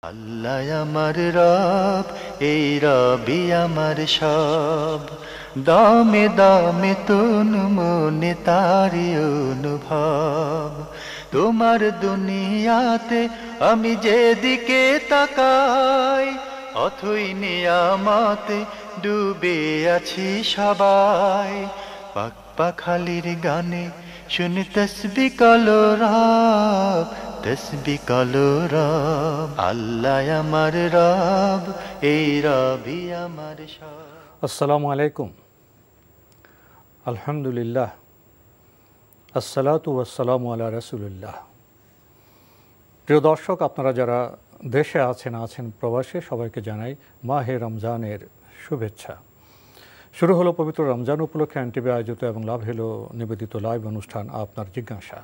আল্লাহ আমার রব, এই রবি আমার সব, দামে দামে তন মনে তারি অনুভব। তোমার দুনিয়াতে আমি যেদিকে তাকাই, অথই নিয়ামতে ডুবে আছি সবাই। পাক পাখালির গানে শুনি তসবি কলো রব, তসবি কলো রব। আল্লাহ আমার রব, এই রবি আমার সব। আসসালামু আলাইকুম। আলহামদুলিল্লাহ, আসসালাতু ওয়াসসালামু আলা রাসূলিল্লাহ। প্রিয় দর্শক, আপনারা যারা দেশে আছেন প্রবাসে, সবাইকে জানাই মাহে রমজানের শুভেচ্ছা। শুরু হলো পবিত্র রমজান উপলক্ষে এনটিভি আয়োজিত এবং লাভ হলো নিবেদিত লাইভ অনুষ্ঠান আপনার জিজ্ঞাসা।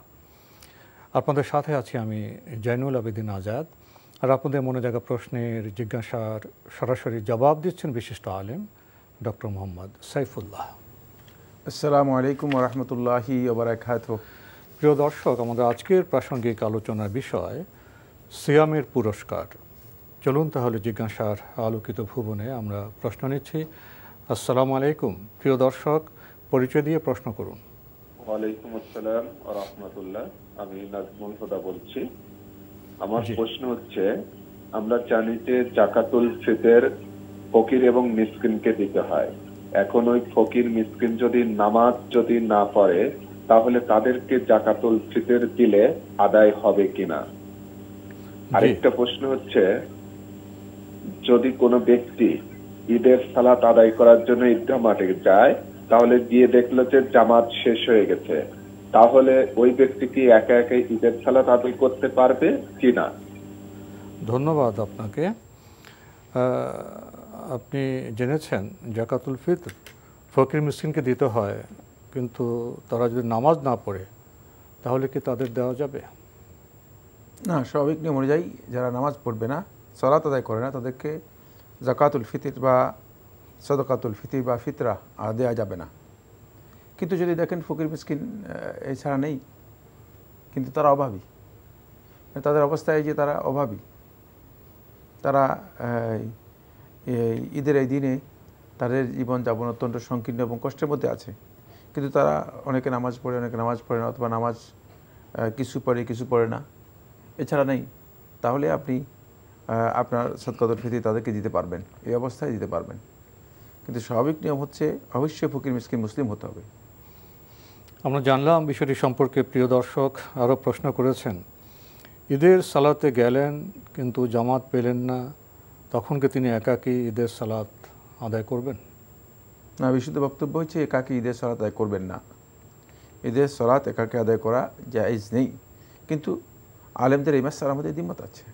আপনাদের সাথে আছি আমি জয়নুল আবেদিন আজাদ। আর আপনাদের মনে জাগা প্রশ্নের জিজ্ঞাসার সরাসরি জবাব দিচ্ছেন বিশিষ্ট আলেম ডক্টর মোহাম্মদ সাইফুল্লাহ। আসসালামু আলাইকুম ওয়া রাহমাতুল্লাহি ওয়া বারাকাতুহু। প্রিয় দর্শক, আমাদের আজকের প্রাসঙ্গিক আলোচনার বিষয় সিয়ামের পুরস্কার। চলুন তাহলে জিজ্ঞাসার আলোকিত ভুবনে আমরা প্রশ্ন নিচ্ছি। আসসালামু আলাইকুম। প্রিয় দর্শক, পরিচয় দিয়ে প্রশ্ন করুন। ওয়ালাইকুম আসসালাম ওয়া রাহমাতুল্লাহ। আমি নাজমুল হুদা বলছি। আমার প্রশ্ন হচ্ছে, আমরা জানি যে যাকাতুল ফিতর ফকির এবং মিসকিনকে দিতে হয়। এখন ওই ফকির মিসকিন যদি নামাজ না পড়ে, তাহলে তাদেরকে যাকাতুল ফিতর দিলে আদায় হবে কিনা? আরেকটা প্রশ্ন হচ্ছে, যদি কোনো ব্যক্তি ঈদের সালাত আদায় করার জন্য ঈদগাহ মাঠে যায়, তাহলে গিয়ে দেখলো যে জামাত শেষ হয়ে গেছে, তাহলে ওই ব্যক্তি কি একা একা ঈদের সালাত আদায় করতে পারবে কিনা? ধন্যবাদ আপনাকে। আপনি জেনেছেন যাকাতুল ফিতর ফকির মিসকিনকে দিতে হয়, কিন্তু তারা যদি নামাজ না পড়ে তাহলে কি তাদের দেওয়া যাবে? না, স্বাভাবিক নিয়ম অনুযায়ী যারা নামাজ পড়বে না, সালাত আদায় করে না, তাদেরকে যাকাতুল ফিতর বা সাদাকাতুল ফিতর বা ফিতরা দেওয়া যাবে না। কিন্তু যদি দেখেন ফকির মিসকিন এছাড়া নেই, কিন্তু তারা অভাবী, তাদের অবস্থায় যে তারা অভাবী, তারা ঈদের এই দিনে তাদের জীবনযাপন অত্যন্ত সংকীর্ণ এবং কষ্টের মধ্যে আছে, কিন্তু তারা অনেকে নামাজ পড়ে, অনেকে নামাজ পড়ে না, অথবা নামাজ কিছু পড়ে কিছু পড়ে না, এছাড়া নেই, তাহলে আপনি আপনার সাদকাতুল ফিতর তাদেরকে দিতে পারবেন, এই অবস্থায় দিতে পারবেন। কিন্তু স্বাভাবিক নিয়ম হচ্ছে অবশ্যই ফকির মিসকিন মুসলিম হতে হবে। আমরা জানলাম বিষয়টি সম্পর্কে। প্রিয় দর্শক আরও প্রশ্ন করেছেন, ঈদের সালাতে গেলেন কিন্তু জামাত পেলেন না, তখন কি তিনি একাকী ঈদের সালাত আদায় করবেন? না, বিশুদ্ধ বক্তব্য হচ্ছে একাকী ঈদের সালাত আদায় করবেন না। ঈদের সালাত একাকী আদায় করা জায়েজ নেই, কিন্তু আলেমদের এই মাসআলার মধ্যে দ্বিমত আছে।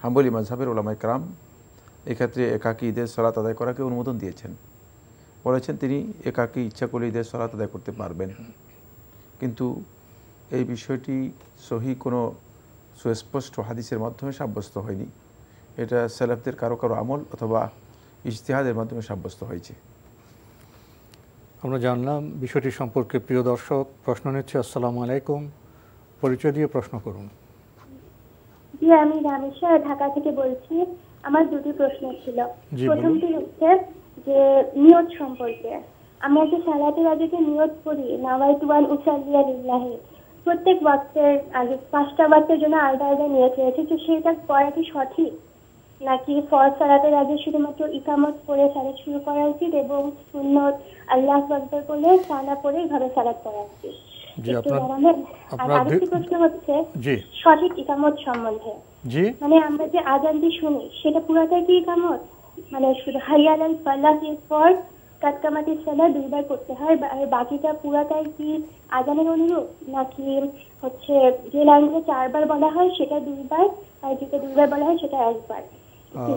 হাম্বলি মাযহাবের উলামায়ে কেরাম এক্ষেত্রে একাকী ঈদের সালাত আদায় করাকে অনুমোদন দিয়েছেন, বলেছেন তিনি একাকী ইচ্ছা করলে ঈদের সালাত আদায় করতে পারবেন। কিন্তু এই বিষয়টি সহি কোনো সুস্পষ্ট হাদিসের মাধ্যমে সাব্যস্ত হয়নি, এটা সালাফদের কারো কারো আমল অথবা ইজতিহাদের মাধ্যমে সাব্যস্ত হয়েছে। আমরা জানলাম বিষয়টি সম্পর্কে। প্রিয় দর্শক, প্রশ্ন নিচ্ছে। আসসালামু আলাইকুম। পরিচয় দিয়ে প্রশ্ন করুন। জি, আমি রামেশ্বর ঢাকা থেকে বলছি। আমার দুটি প্রশ্ন ছিল। প্রথমটি হচ্ছে যে নিয়ত সম্পর্কে। আমরা যে সালাতের আগে যে নিয়ত করি, নাওয়াইতু আন উসাল্লিয়া লিল্লাহি, প্রত্যেক ওয়াক্তের আগে 5টা ওয়াক্তের জন্য আলাদা আলাদা নিয়ত রয়েছে, তো সেটা করা কি সঠিক, নাকি ফরজ সালাতের আগে শুধুমাত্র ইকামত পড়ে সালাত শুরু করা উচিত এবং সুন্নত আল্লাহু আকবার বলে সানা পড়ে এইভাবে সালাত করা উচিত? আর আরেকটি প্রশ্ন হচ্ছে সঠিক ইকামত সম্বন্ধে। মানে আমরা যে আজানটি শুনি, সেটা পুরাটাই কি ইকামত? মানে শুধু হাইয়া আলাল ফালাহ এর পর কাতকামাতি সালাত দুইবার পড়তে হয়, আর বাকিটা পুরাটাই কি আজানের অনুরূপ, নাকি হচ্ছে যে লাইনগুলো 4বার বলা হয় সেটা 2বার, আর যেটা 2বার বলা হয় সেটা 1বার?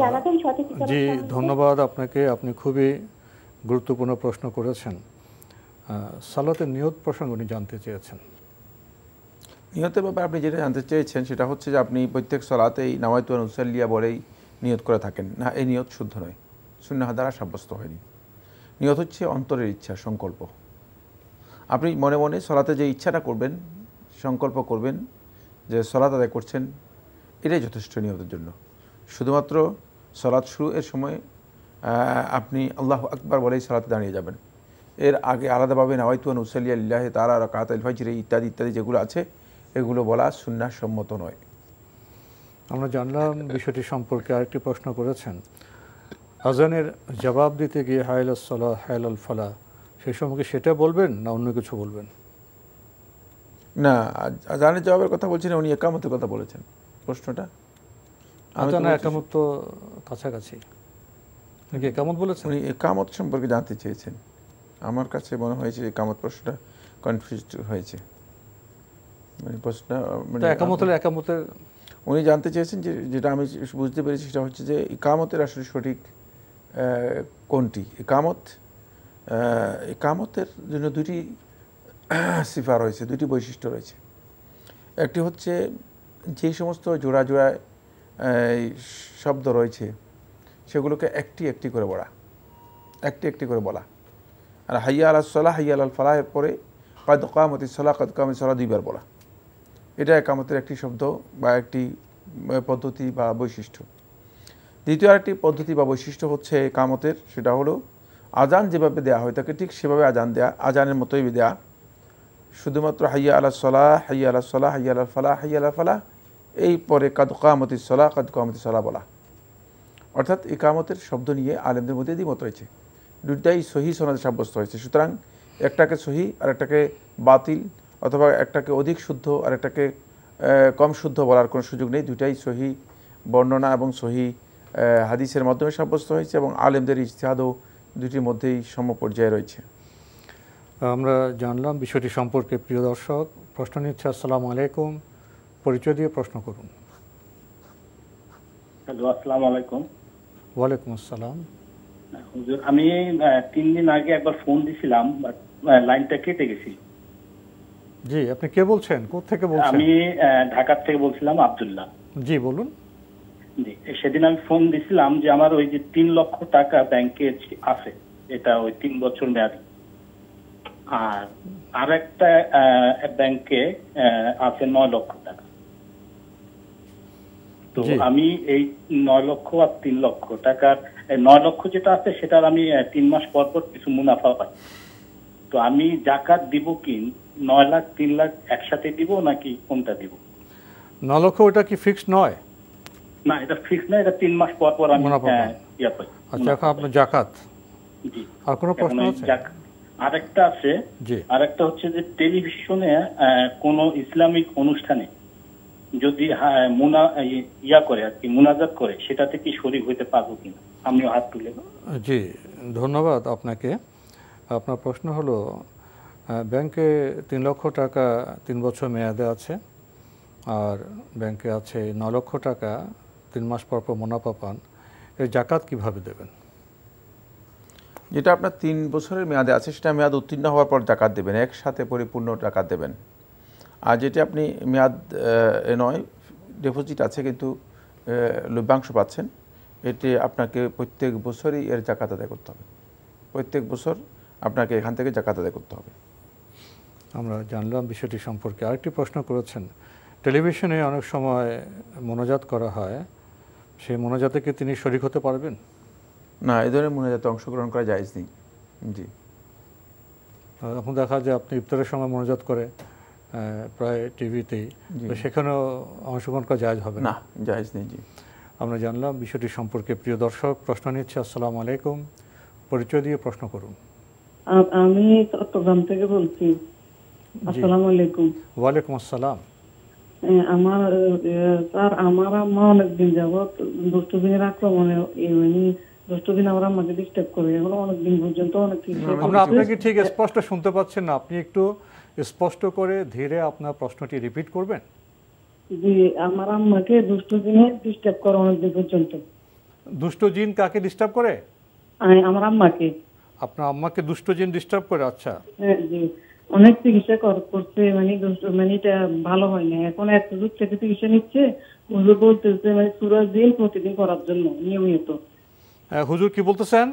জানাবেন সঠিক ইকামত? জি, ধন্যবাদ আপনাকে। আপনি খুবই গুরুত্বপূর্ণ প্রশ্ন করেছেন। সালাতের নিয়ত প্রসঙ্গ উনি জানতে চেয়েছেন। নিয়তের ব্যাপারে আপনি যেটা জানতে চেয়েছেন সেটা হচ্ছে যে আপনি প্রত্যেক সালাতেই নাওয়াইতু আন উসাল্লিয়া বলেই নিয়ত করে থাকেন না, এই নিয়ত শুদ্ধ নয়, সুন্নাহ দ্বারা সাব্যস্ত হয়নি। নিয়ত হচ্ছে অন্তরের ইচ্ছা, সংকল্প। আপনি মনে মনে সালাতে যে ইচ্ছাটা করবেন, সংকল্প করবেন যে সালাত আদায় করছেন, এটাই যথেষ্ট নিয়তের জন্য। শুধুমাত্র সালাত শুরু এর সময় আপনি আল্লাহু আকবার বলেই সালাতে দাঁড়িয়ে যাবেন। এর আগে আলাদাভাবে নাওয়াইতু আন উসাল্লিয়া লিল্লাহি তাআলা রাকাতাল ফাজর ইত্যাদি ইত্যাদি যেগুলো আছে এগুলো বলা সুন্নাহ সম্মত নয়। আমরা জানলাম বিষয়টি সম্পর্কে আরেকটি প্রশ্ন করেছেন, আজানের জবাব দিতে গিয়ে হায়ালাস সালাহ হায়ালাল ফালাহ, সেই সম্পর্কে সেটা বলবেন না অন্য কিছু বলবেন? না, আজানের জবাবের কথা বলছেন, উনি একামতের কথা বলেছেন প্রশ্নটা। আজান একামত তো কাছাকাছি, নাকি একামত বলেছেন? উনি একামত সম্পর্কে জানতে চেয়েছেন। আমার কাছে মনে হয়েছে একামত প্রশ্নটা কনফিউজড হয়েছে। মানে প্রশ্নটা মানে একামতের উনি জানতে চেয়েছেন যে, যেটা আমি বুঝতে পেরেছি সেটা হচ্ছে যে ইকামতের আসলে সঠিক কোনটি। ইকামতের জন্য দুটি সিফা রয়েছে, দুটি বৈশিষ্ট্য রয়েছে। একটি হচ্ছে যে সমস্ত জোড়া জোড়ায় শব্দ রয়েছে সেগুলোকে একটি একটি করে বলা। আর হাইয়া আলাস সালাহ হাইয়া আলাল ফালাহের পরে কাদ কামাতিস সালাহ কাদ কামাতিস সালাহ দুইবার বলা, এটা একামতের একটি শব্দ বা একটি পদ্ধতি বা বৈশিষ্ট্য। দ্বিতীয় আরেকটি পদ্ধতি বা বৈশিষ্ট্য হচ্ছে একামতের, সেটা হলো আজান যেভাবে দেয়া হয় তাকে ঠিক সেভাবে আজান দেয়া, আজানের মতোই দেয়া। শুধুমাত্র হাইয়া আলাস সালাহ হাইয়া আলাস সালাহ হাইয়া আলাল ফালাহ হাইয়া আলাল ফালাহ, এই পরে কাদ কামাতিস সালাহ কাদ কামাতিস সালাহ বলা। অর্থাৎ ইকামতের শব্দ নিয়ে আলেমদের মধ্যে দ্বিমত রয়েছে, দুটাই সহি সনদে সাব্যস্ত হয়েছে। সুতরাং একটাকে সহি আর একটাকে বাতিল, অথবা একটাকে অধিক শুদ্ধ আর একটাকে কম শুদ্ধ বলার কোনো সুযোগ নেই। দুটাই সহি বর্ণনা এবং সহি হাদিসের মাধ্যমে সাব্যস্ত হয়েছে এবং আলেমদের ইজতিহাদও দুটির মধ্যেই সমপর্যায়ে রয়েছে। আমরা জানলাম বিষয়টি সম্পর্কে। প্রিয় দর্শক, প্রশ্ন নিচ্ছে। আসসালামু আলাইকুম, পরিচয় দিয়ে প্রশ্ন করুন। হ্যালো, আসসালামু আলাইকুম। ওয়ালাইকুম আসসালাম। হুজুর, আমি 3 দিন আগে একবার ফোন দিছিলাম, বাট লাইনটা কেটে গেছিল। জি, আপনি কে বলছেন, কোথা থেকে বলছেন? আমি ঢাকা থেকে বলছিলাম, আব্দুল্লাহ। জি বলুন। জি, সেদিন আমি ফোন দিছিলাম যে আমার ওই যে 3 লক্ষ টাকা ব্যাংকে আছে, এটা ওই 3 বছর মেয়াদি, আর আরেকটা ব্যাংকে আছে 9 লক্ষ টাকা। তো আমি এই 9 লক্ষ আর 3 লক্ষ টাকার 9 লক্ষ যেটা আছে সেটার আমি 3 মাস পর পর কিছু মুনাফা পাই। তো আমি জাকাত দিব কি 9 লাখ 3 লাখ একসাথে দিব নাকি কোনটা দিব? 9 লক্ষ ওটা কি ফিক্সড নয়? না, এটা ফিক্সড না, এটা 3 মাস পর পর আমি ইয়া পাই। আচ্ছা, এখন আপনার জাকাত। জি। আর কোনো প্রশ্ন আছে? আরেকটা আছে, জি। আরেকটা হচ্ছে যে টেলিভিশনে কোন ইসলামিক অনুষ্ঠানে যদি ইয়া করে আর কি মুনাজাত করে, সেটাতে কি শরীক হইতে পারবো কিনা? আমিও হাত তুলে। জি, ধন্যবাদ আপনাকে। আপনার প্রশ্ন হলো, ব্যাংকে 3 লক্ষ টাকা 3 বছর মেয়াদে আছে, আর ব্যাংকে আছে 9 লক্ষ টাকা 3 মাস পর পর মুনাফা পান, এর জাকাত কিভাবে দেবেন? যেটা আপনার 3 বছরের মেয়াদে আছে সেটা মেয়াদ উত্তীর্ণ হওয়ার পর জাকাত দেবেন, একসাথে পরিপূর্ণ জাকাত দেবেন। আর যেটি আপনি মেয়াদ নয়, ডিপোজিট আছে কিন্তু লভ্যাংশ পাচ্ছেন, এটি আপনাকে প্রত্যেক বছরই এর জাকাত আদায় করতে হবে। প্রত্যেক বছর আপনাকে এখান থেকে জাকাত আদায় করতে হবে। আমরা জানলাম বিষয়টি সম্পর্কে। আরেকটি প্রশ্ন করেছেন, টেলিভিশনে অনেক সময় মোনাজাত করা হয়, সেই মোনাজাতে কি তিনি শরীক হতে পারবেন? না, এই ধরনের মোনাজাতে অংশগ্রহণ করা জায়েজ নেই। জি। এখন দেখা যায় আপনি ইফতারের সময় মোনাজাত করে প্রায় টিভিতেই, তো সেখানেও অংশগ্রহণ করা জায়েজ হবে না? জায়েজ নেই। জি। আমরা জানলাম বিষয়টি সম্পর্কে। প্রিয় দর্শক, প্রশ্ন নিচ্ছে। আসসালামু আলাইকুম, পরিচয় দিয়ে প্রশ্ন করুন। আমি চট্টগ্রাম থেকে বলছি। আসসালামু আলাইকুম। ওয়ালাইকুম আসসালাম। স্যার, আমার আম্মা অনেকদিন যাবৎ দুষ্টদিনের আক্রমণে দুষ্টদিন আমার আম্মাকে ডিস্টার্ব করে, এগুলো অনেকদিন পর্যন্ত অনেক কিছু। আমরা আপনাকে ঠিক স্পষ্ট শুনতে পাচ্ছেন না, আপনি একটু স্পষ্ট করে ধীরে আপনার প্রশ্নটি রিপিট করবেন? জি, আমার আম্মাকে দুষ্টদিনে ডিস্টার্ব করে অনেকদিন পর্যন্ত। দুষ্ট জিন কাকে ডিস্টার্ব করে? আমার আম্মাকে। আপনার আম্মাকে দুষ্ট জিন ডিস্টার্ব করে? আচ্ছা। হ্যাঁ জি, অনেক চিকিৎসা করছে, এটা ভালো হয় না। এখন 1 হুজুর থেকে চিকিৎসা নিচ্ছে, হুজুর বলতেছে সূরা জিন প্রতিদিন করার জন্য নিয়মিত। হুজুর কি বলতেছেন?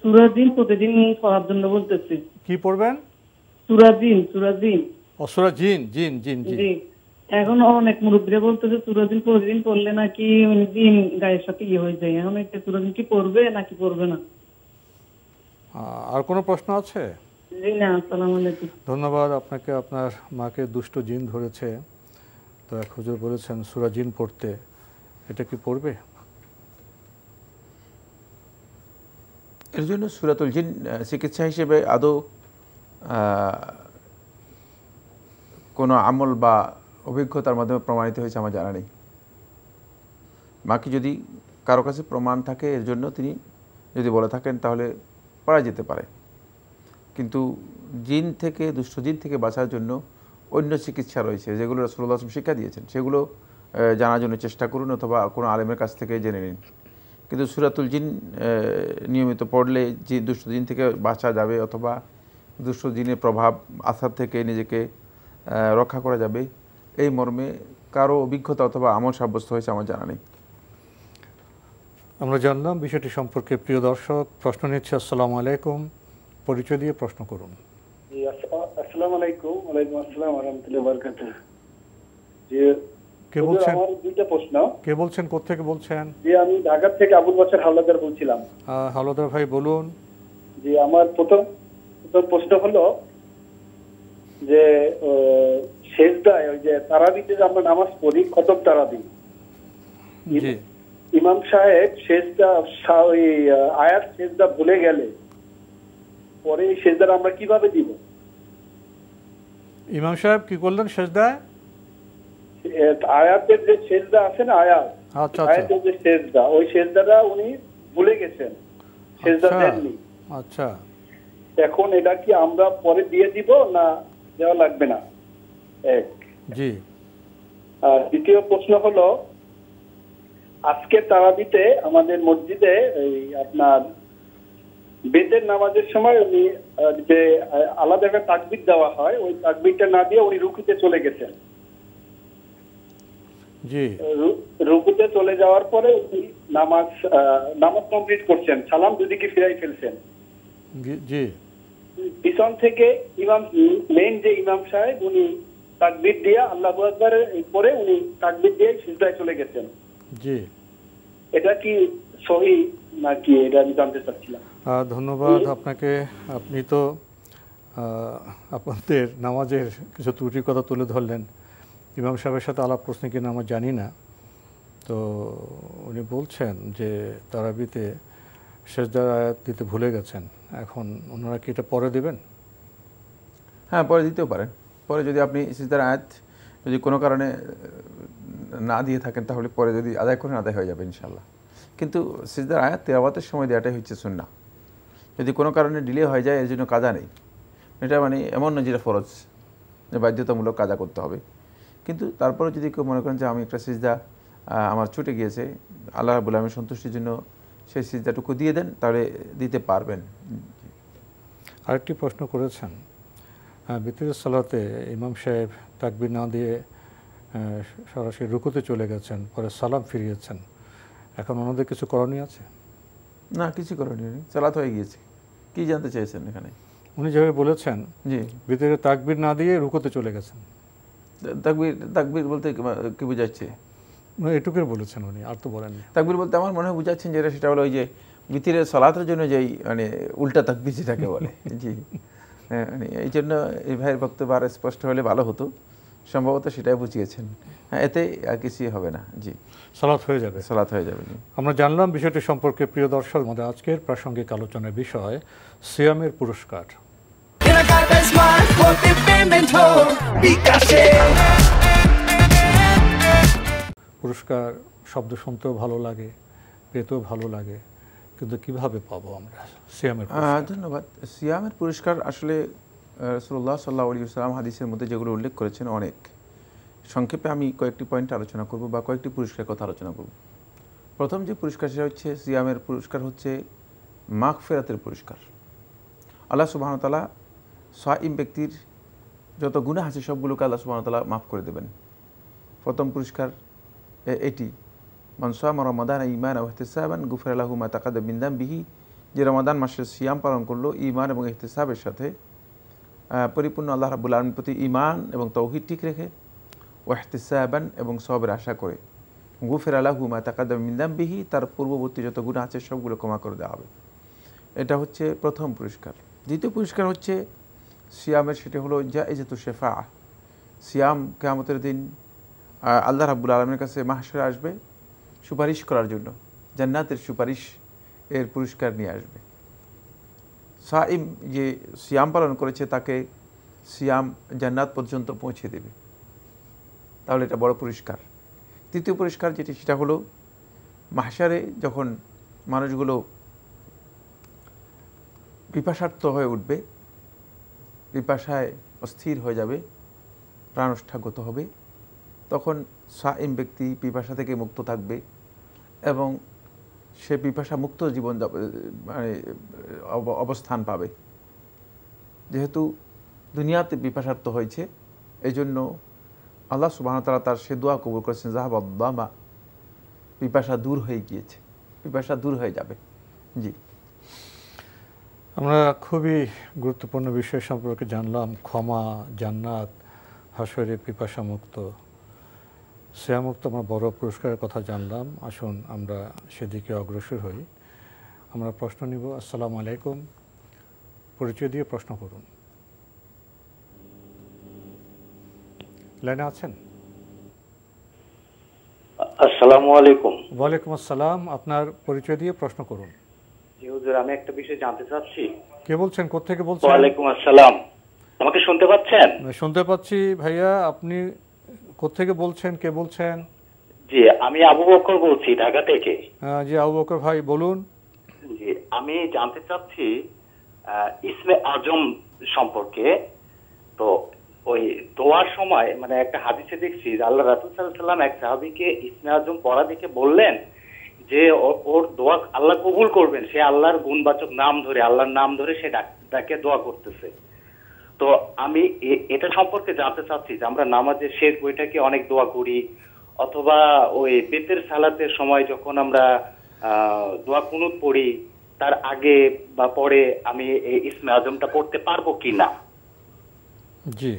সূরা জিন প্রতিদিন করার জন্য বলতেছে। কি পড়বেন? সূরা জিন। ও সূরা জিন, জিন জিন জি। এখন অনেক মুরব্বীরা বলতেছে সূরা জিন প্রতিদিন পড়লে নাকি মানে জিন গায়ের সাথে হয়ে যায়। এখন এটা সূরা জিন কি পড়বে নাকি পড়বে না? আর কোনো প্রশ্ন আছে? জি না, আসসালামু আলাইকুম। ধন্যবাদ আপনাকে। আপনার মাকে দুষ্ট জিন ধরেছে, তো এক হুজুর বলেছেন সূরা জিন পড়তে, এটা কি পড়বে? এর জন্য সূরাতুল জিন চিকিৎসা হিসেবে আদৌ কোনো আমল বা অভিজ্ঞতার মাধ্যমে প্রমাণিত হয়েছে আমার জানা নেই। বাকি যদি কারো কাছে প্রমাণ থাকে এর জন্য তিনি যদি বলে থাকেন তাহলে পড়া যেতে পারে, কিন্তু জিন থেকে, দুষ্ট জিন থেকে বাঁচার জন্য অন্য চিকিৎসা রয়েছে যেগুলো রাসূলুল্লাহ সাল্লাল্লাহু আলাইহি ওয়াসাল্লাম শিক্ষা দিয়েছেন, সেগুলো জানার জন্য চেষ্টা করুন অথবা কোনো আলেমের কাছ থেকে জেনে নিন। কিন্তু সূরাতুল জিন নিয়মিত পড়লে যে দুষ্ট জিন থেকে বাঁচা যাবে অথবা দুষ্ট জিনের প্রভাব আসার থেকে নিজেকে রক্ষা করা যাবে, এই মর্মে কারো অভিজ্ঞতা অথবা আমল সাব্যস্ত হয়েছে আমার জানা নেই। আমরা জানলাম বিষয়টি সম্পর্কে। প্রিয় দর্শক, প্রশ্ন নিচ্ছে। আসসালামু আলাইকুম, পরিচয় দিয়ে প্রশ্ন করুন। জি, আসসালামু আলাইকুম। ওয়ালাইকুম আসসালাম ওয়া রাহমাতুল্লাহি ওয়া বারাকাতুহু। জি, কে বলছেন? আমার দুইটা প্রশ্ন। কে বলছেন, কোথা থেকে বলছেন? জি, আমি ঢাকা থেকে আবুল বশর হাওলাদার বলছিলাম। হাওলাদার ভাই বলুন। জি, আমার প্রথম প্রশ্ন হলো যে সেজদায় ওই যে তারাবিতে যে আমরা নামাজ পড়ি, খতম তারাবি, জি, ইমাম সাহেব সেজদা ওই আয়াত সেজদা ভুলে গেলে পরে এই সেজদাটা আমরা কিভাবে দিব? ইমাম সাহেব কি করলেন সেজদায়? আয়াতের যে সেজদা আছে না, আয়াতের যে সেজদা, ওই সেজদাটা উনি ভুলে গেছেন, সেজদা দেননি। আচ্ছা, এখন এটা কি আমরা পরে দিয়ে দিব না দেওয়া লাগবে না? এক। জি। আর দ্বিতীয় প্রশ্ন হলো, আজকে তারাবিতে আমাদের মসজিদে এই আপনার বেতের নামাজের সময় উনি যে আলাদা একটা তাকবীর দেওয়া হয়, ওই তাকবীরটা না দিয়ে উনি রুকুতে চলে গেছেন। জি। রুকুতে চলে যাওয়ার পরে উনি নামাজ কমপ্লিট করছেন, সালাম দুদিকে ফিরাই ফেলছেন। জি। পিছন থেকে ইমাম, মেইন যে ইমাম সাহেব, উনি তাকবীর দিয়ে আল্লাহু আকবার পরে উনি তাকবীর দিয়ে সিজদায় চলে গেছেন। জি। এটা কি সহি নাকি, এটা আমি জানতে চাচ্ছিলাম। ধন্যবাদ আপনাকে। আপনি তো আপনাদের নামাজের কিছু ত্রুটির কথা তুলে ধরলেন। ইমাম সাহেবের সাথে আলাপ প্রশ্নে কিনা আমরা জানি না, তো উনি বলছেন যে তারাবিতে সেজদার আয়াত দিতে ভুলে গেছেন। এখন ওনারা কি এটা পরে দেবেন? হ্যাঁ, পরে দিতেও পারেন। পরে যদি আপনি সিজদার আয়াত যদি কোনো কারণে না দিয়ে থাকেন তাহলে পরে যদি আদায় করেন আদায় হয়ে যাবে ইনশাল্লাহ। কিন্তু সিজদার আয়াত তেলাওয়াতের সময় দেওয়াটাই হচ্ছে সুন্নাহ। যদি কোনো কারণে ডিলে হয়ে যায় এর জন্য কাজা নেই। এটা মানে এমন না যেটা ফরজ, যে বাধ্যতামূলক কাজা করতে হবে। কিন্তু তারপরে যদি কেউ মনে করেন যে আমি একটা সিজদা আমার ছুটে গিয়েছে, আল্লাহ রাব্বুল আলামিনের সন্তুষ্টির জন্য সেই সিজদাটুকু দিয়ে দেন, তাহলে দিতে পারবেন। আরেকটি প্রশ্ন করেছেন, বিতিরের সালাতে ইমাম সাহেব তাকবীর না দিয়ে সরাসরি রুকুতে চলে গেছেন, পরে সালাম ফিরিয়েছেন। এখন ওনাদের কিছু করণীয় আছে? না, কিছু করণীয় নেই, সালাত হয়ে গিয়েছে। কি জানতে চেয়েছেন এখানে? উনি যেভাবে বলেছেন, জি, ভিতরে তাকবীর না দিয়ে রুকুতে চলে গেছেন। তাকবীর বলতে কি বোঝাচ্ছে? এটুকুই বলেছেন উনি, আর তো বলেননি। তাকবীর বলতে আমার মনে হয় বুঝাচ্ছেন যেটা, সেটা হলো ওই যে ভিতরের সালাতের জন্য যেই মানে উল্টা তাকবীর যেটাকে বলে। জি, মানে এই জন্য এই ভাইয়ের বক্তব্য আর স্পষ্ট হলে ভালো হতো। সম্ভবত সেটাই বুঝিয়েছেন। হ্যাঁ, এতে আর কিছুই হবে না। জি, সালাত হয়ে যাবে। সালাত হয়ে যাবে। আমরা জানলাম বিষয়টি সম্পর্কে। প্রিয় দর্শক, আমাদের আজকের প্রাসঙ্গিক আলোচনার বিষয় সিয়ামের পুরস্কার। পুরস্কার শব্দ শুনতেও ভালো লাগে, পেতেও ভালো লাগে, কিন্তু কিভাবে পাবো আমরা সিয়ামের পুরস্কার? ধন্যবাদ। সিয়ামের পুরস্কার আসলে রাসূলুল্লাহ সাল্লাল্লাহু আলাইহি ওয়াসাল্লাম হাদিসের মধ্যে যেগুলো উল্লেখ করেছেন অনেক। সংক্ষেপে আমি কয়েকটি পয়েন্ট আলোচনা করব বা কয়েকটি পুরস্কারের কথা আলোচনা করব। প্রথম যে পুরস্কার সেটা হচ্ছে সিয়ামের পুরস্কার হচ্ছে মাগফিরাতের পুরস্কার। আল্লাহ সুবহানাহু ওয়া তাআলা সাইম ব্যক্তির যত গুনাহ আছে সবগুলোকে আল্লাহ সুবহানাহু ওয়া তাআলা মাফ করে দেবেন। প্রথম পুরস্কার এটি, মান সামা রমাদান ঈমানান ওয়া ইহতিসাবান গুফিরা লাহু মা তাকাদ্দাম মিন যামবিহি। যে রমাদান মাসে সিয়াম পালন করলো ঈমান এবং ইহতিসাবের সাথে, পরিপূর্ণ আল্লাহ রাব্বুল আলামিনের প্রতি ঈমান এবং তাওহীদ ঠিক রেখে, ওয়াহতিসাবান এবং সবের আশা করে, গুফির লাহু মা তাকাদ্দাম মিন যামবিহি, তার পূর্ববর্তী যত গুনাহ আছে সবগুলো ক্ষমা করে দেওয়া হবে। এটা হচ্ছে প্রথম পুরস্কার। দ্বিতীয় পুরস্কার হচ্ছে সিয়ামের, সেটা হলো জায়েজাতুশ শাফাআহ। সিয়াম কিয়ামতের দিন আল্লাহ রাব্বুল আলামিনের কাছে মাহশারে আসবে সুপারিশ করার জন্য, জান্নাতের সুপারিশ এর পুরস্কার নিয়ে আসবে। সাইম যে সিয়াম পালন করেছে তাকে সিয়াম জান্নাত পর্যন্ত পৌঁছে দেবে, তাহলে এটা বড় পুরস্কার। তৃতীয় পুরস্কার যেটি, সেটা হলো মাহশারে যখন মানুষগুলো পিপাসার্থ হয়ে উঠবে, পিপাসায় অস্থির হয়ে যাবে, প্রাণষ্ঠাগত হবে, তখন সাইম ব্যক্তি পিপাসা থেকে মুক্ত থাকবে এবং সে পিপাসা মুক্ত জীবন মানে অবস্থান পাবে। যেহেতু দুনিয়াতে পিপাসার্থ হয়েছে, এই জন্য আল্লাহ সুবহানাহু ওয়া তাআলা তার সে দোয়া কবুল করেছেন, যাহাবাদ-দামা, পিপাসা দূর হয়ে গিয়েছে, পিপাসা দূর হয়ে যাবে। জি, আমরা খুবই গুরুত্বপূর্ণ বিষয় সম্পর্কে জানলাম, ক্ষমা, জান্নাত, হাসরে পিপাসা মুক্ত, সিয়ামুক্ত, আমরা বড় পুরস্কারের কথা জানলাম। আসুন আমরা সেদিকে অগ্রসর হই। আমরা প্রশ্ন নিব। আসসালামু আলাইকুম, পরিচয় দিয়ে প্রশ্ন করুন। লাইনে আছেন? আসসালামু আলাইকুম। ওয়ালাইকুম আসসালাম, আপনার পরিচয় দিয়ে প্রশ্ন করুন। জি হুজুর, আমি একটা বিষয় জানতে চাচ্ছি। কে বলছেন, কোত্থেকে বলছেন? ওয়ালাইকুম আসসালাম, আমাকে শুনতে পাচ্ছেন? শুনতে পাচ্ছি ভাইয়া, আপনি কোত্থেকে বলছেন, কে বলছেন? জি, আমি আবু বকর বলছি, ঢাকা থেকে। জি আবু বকর ভাই বলুন। জি, আমি জানতে চাচ্ছি ইসমে আজম সম্পর্কে। তো ওই দোয়ার সময় মানে একটা হাদিসে দেখছি যে আল্লাহ রাসূল সাল্লাল্লাহু আলাইহি ওয়াসাল্লাম এক সাহাবীকে ইসমে আজম পড়া দেখে বললেন যে ওর দোয়া আল্লাহ কবুল করবেন, সে আল্লাহর গুণবাচক নাম ধরে, আল্লাহর নাম ধরে সে ডাকে দোয়া করতেছে। তো আমি এটা সম্পর্কে জানতে চাচ্ছি যে আমরা নামাজের শেষ বইটাকে অনেক দোয়া করি, অথবা ওই বেতের সালাতের সময় যখন আমরা দোয়া কুনুত পড়ি তার আগে বা পরে আমি এই ইসমে আজমটা পড়তে পারবো কিনা? জি,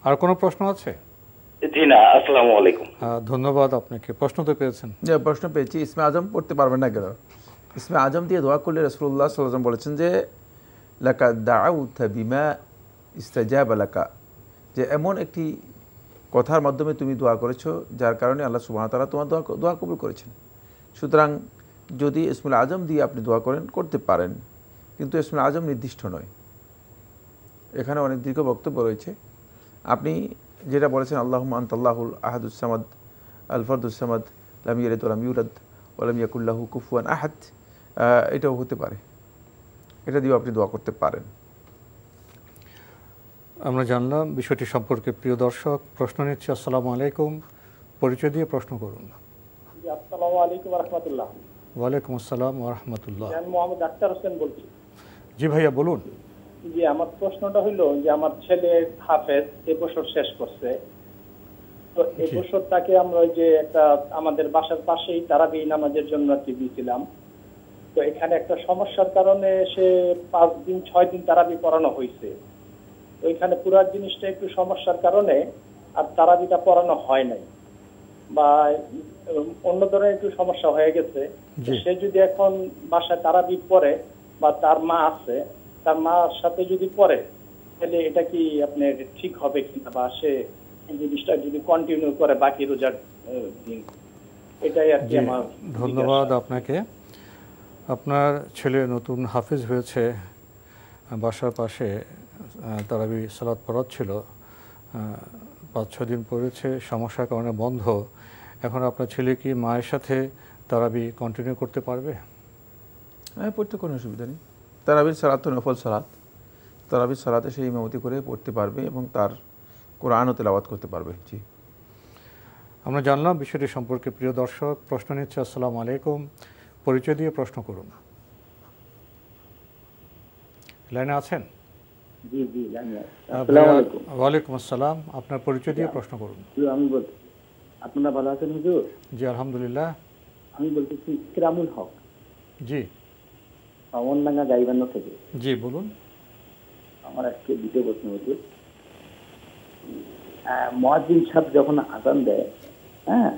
আর কোনো প্রশ্ন আছে? জি না, আসসালামু আলাইকুম। ধন্যবাদ আপনাকে, প্রশ্ন তো পেয়েছেন। যে প্রশ্ন পেয়েছি, ইসমে আজম পড়তে পারবেন না কেন? ইসমে আজম দিয়ে দোয়া করলে রাসূলুল্লাহ সাল্লাল্লাহু আলাইহি ওয়াসাল্লাম বলেছেন যে লাকা দাউতা বিমা ইস্তাজাবা লাকা, যে এমন একটি কথার মাধ্যমে তুমি দোয়া করেছো যার কারণে আল্লাহ সুবহানাহু ওয়া তাআলা তোমার দোয়া কবুল করেছেন। সুতরাং যদি ইসমুল আজম দিয়ে আপনি দোয়া করেন, করতে পারেন, কিন্তু ইসমুল আজম নির্দিষ্ট নয়। এখানে অনেক দীর্ঘ বক্তব্য রয়েছে। আপনি যেটা বলেছেন আল্লাহুম্মা আনতাল্লাহুল আহাদুস সামাদ আল ফারদুস সামাদ লাম ইয়ালিদ ওয়া লাম ইউলাদ ওয়া লাম ইয়াকুল লাহু কুফুয়ান আহাদ, এটাও হতে পারে, এটা দিয়েও আপনি দোয়া করতে পারেন। আমরা জানলাম বিষয়টি সম্পর্কে। প্রিয় দর্শক, প্রশ্ন নিচ্ছি। আসসালামু আলাইকুম, পরিচয় দিয়ে প্রশ্ন করুন। আসসালামু আলাইকুম ওয়া রাহমাতুল্লাহ। ওয়ালাইকুম আসসালাম ওয়া রাহমাতুল্লাহ। আমি মোহাম্মদ আক্তার হোসেন বলছি। জি ভাইয়া বলুন। জি, আমার প্রশ্নটা হলো যে আমার ছেলে হাফেজ এবছর শেষ করছে, তো এবছর তাকে আমরা ওই যে একটা আমাদের বাসার পাশেই তারাবি নামাজের জন্য দিয়েছিলাম। তো এখানে একটা সমস্যার কারণে সে 5 দিন 6 দিন তারাবি পড়ানো হয়েছে। তো এখানে পুরো জিনিসটা একটু সমস্যার কারণে আর তারাবিটা পড়ানো হয় নাই, বা অন্য ধরনের একটু সমস্যা হয়ে গেছে। সে যদি এখন বাসায় তারাবি পড়ে বা তার মা আছে, তার মার সাথে যদি পড়ে, তাহলে এটা কি আপনার ঠিক হবে কিনা, বা সে এই জিনিসটা যদি কন্টিনিউ করে বাকি রোজার দিন? এটাই আর কি আমার। ধন্যবাদ আপনাকে। আপনার ছেলে নতুন হাফেজ হয়েছে, বাসার পাশে তারাবি সালাত পড়াচ্ছিল, 5-6 দিন পড়েছে, সমস্যার কারণে বন্ধ। এখন আপনার ছেলে কি মায়ের সাথে তারাবি কন্টিনিউ করতে পারবে? হ্যাঁ, পড়তে কোনো অসুবিধা নেই। তারাবির সালাত তো নফল সালাত, তারাবির সালাতে সে ইমামতি করে পড়তে পারবে এবং তার কোরআনও তেলাওয়াত করতে পারবে। জি, আমরা জানলাম বিষয়টি সম্পর্কে। প্রিয় দর্শক, প্রশ্ন নিচ্ছে। আসসালামু আলাইকুম, পরিচয় দিয়ে প্রশ্ন করুন। লাইনে আছেন? জি জি, লাইনে আছি। আসসালামু আলাইকুম। ওয়ালাইকুম আসসালাম, আপনার পরিচয় দিয়ে প্রশ্ন করুন। আমি বলছি, আপনারা ভালো আছেন হুজুর? জি আলহামদুলিল্লাহ। আমি বলতেছি ইকরামুল হক। জি, অমনডাঙ্গা গাইবান্ধা থেকে। জি বলুন। আমার আজকে দ্বিতীয় প্রশ্ন হুজুর, মুয়াজ্জিন সাহেব যখন আজান দেয়, হ্যাঁ,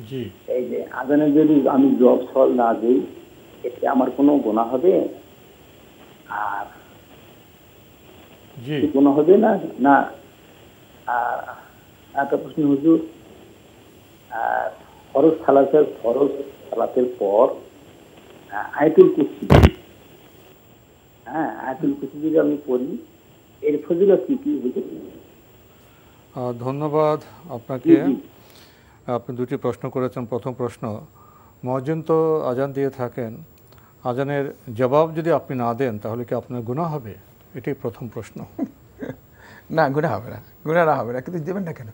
জি, এই যে আজানে যদি আমি জব সল না দিই, এতে আমার কোনো গুনাহ হবে? আর জি, গুনাহ হবে না? না একটা প্রশ্ন হুজুর, ফরজ সালাতের পর আয়াতুল কুরসি, আয়াতুল কুরসি যদি আমি পড়ি, এর ফজিলত কি হুজুর? ধন্যবাদ আপনাকে। আপনি দুটি প্রশ্ন করেছেন। প্রথম প্রশ্ন, মুয়াজ্জিন তো আজান দিয়ে থাকেন, আজানের জবাব যদি আপনি না দেন তাহলে কি আপনার গুনাহ হবে? এটাই প্রথম প্রশ্ন। না, গুনাহ হবে না, গুনাহটা হবে না, কিন্তু দেবেন না কেন?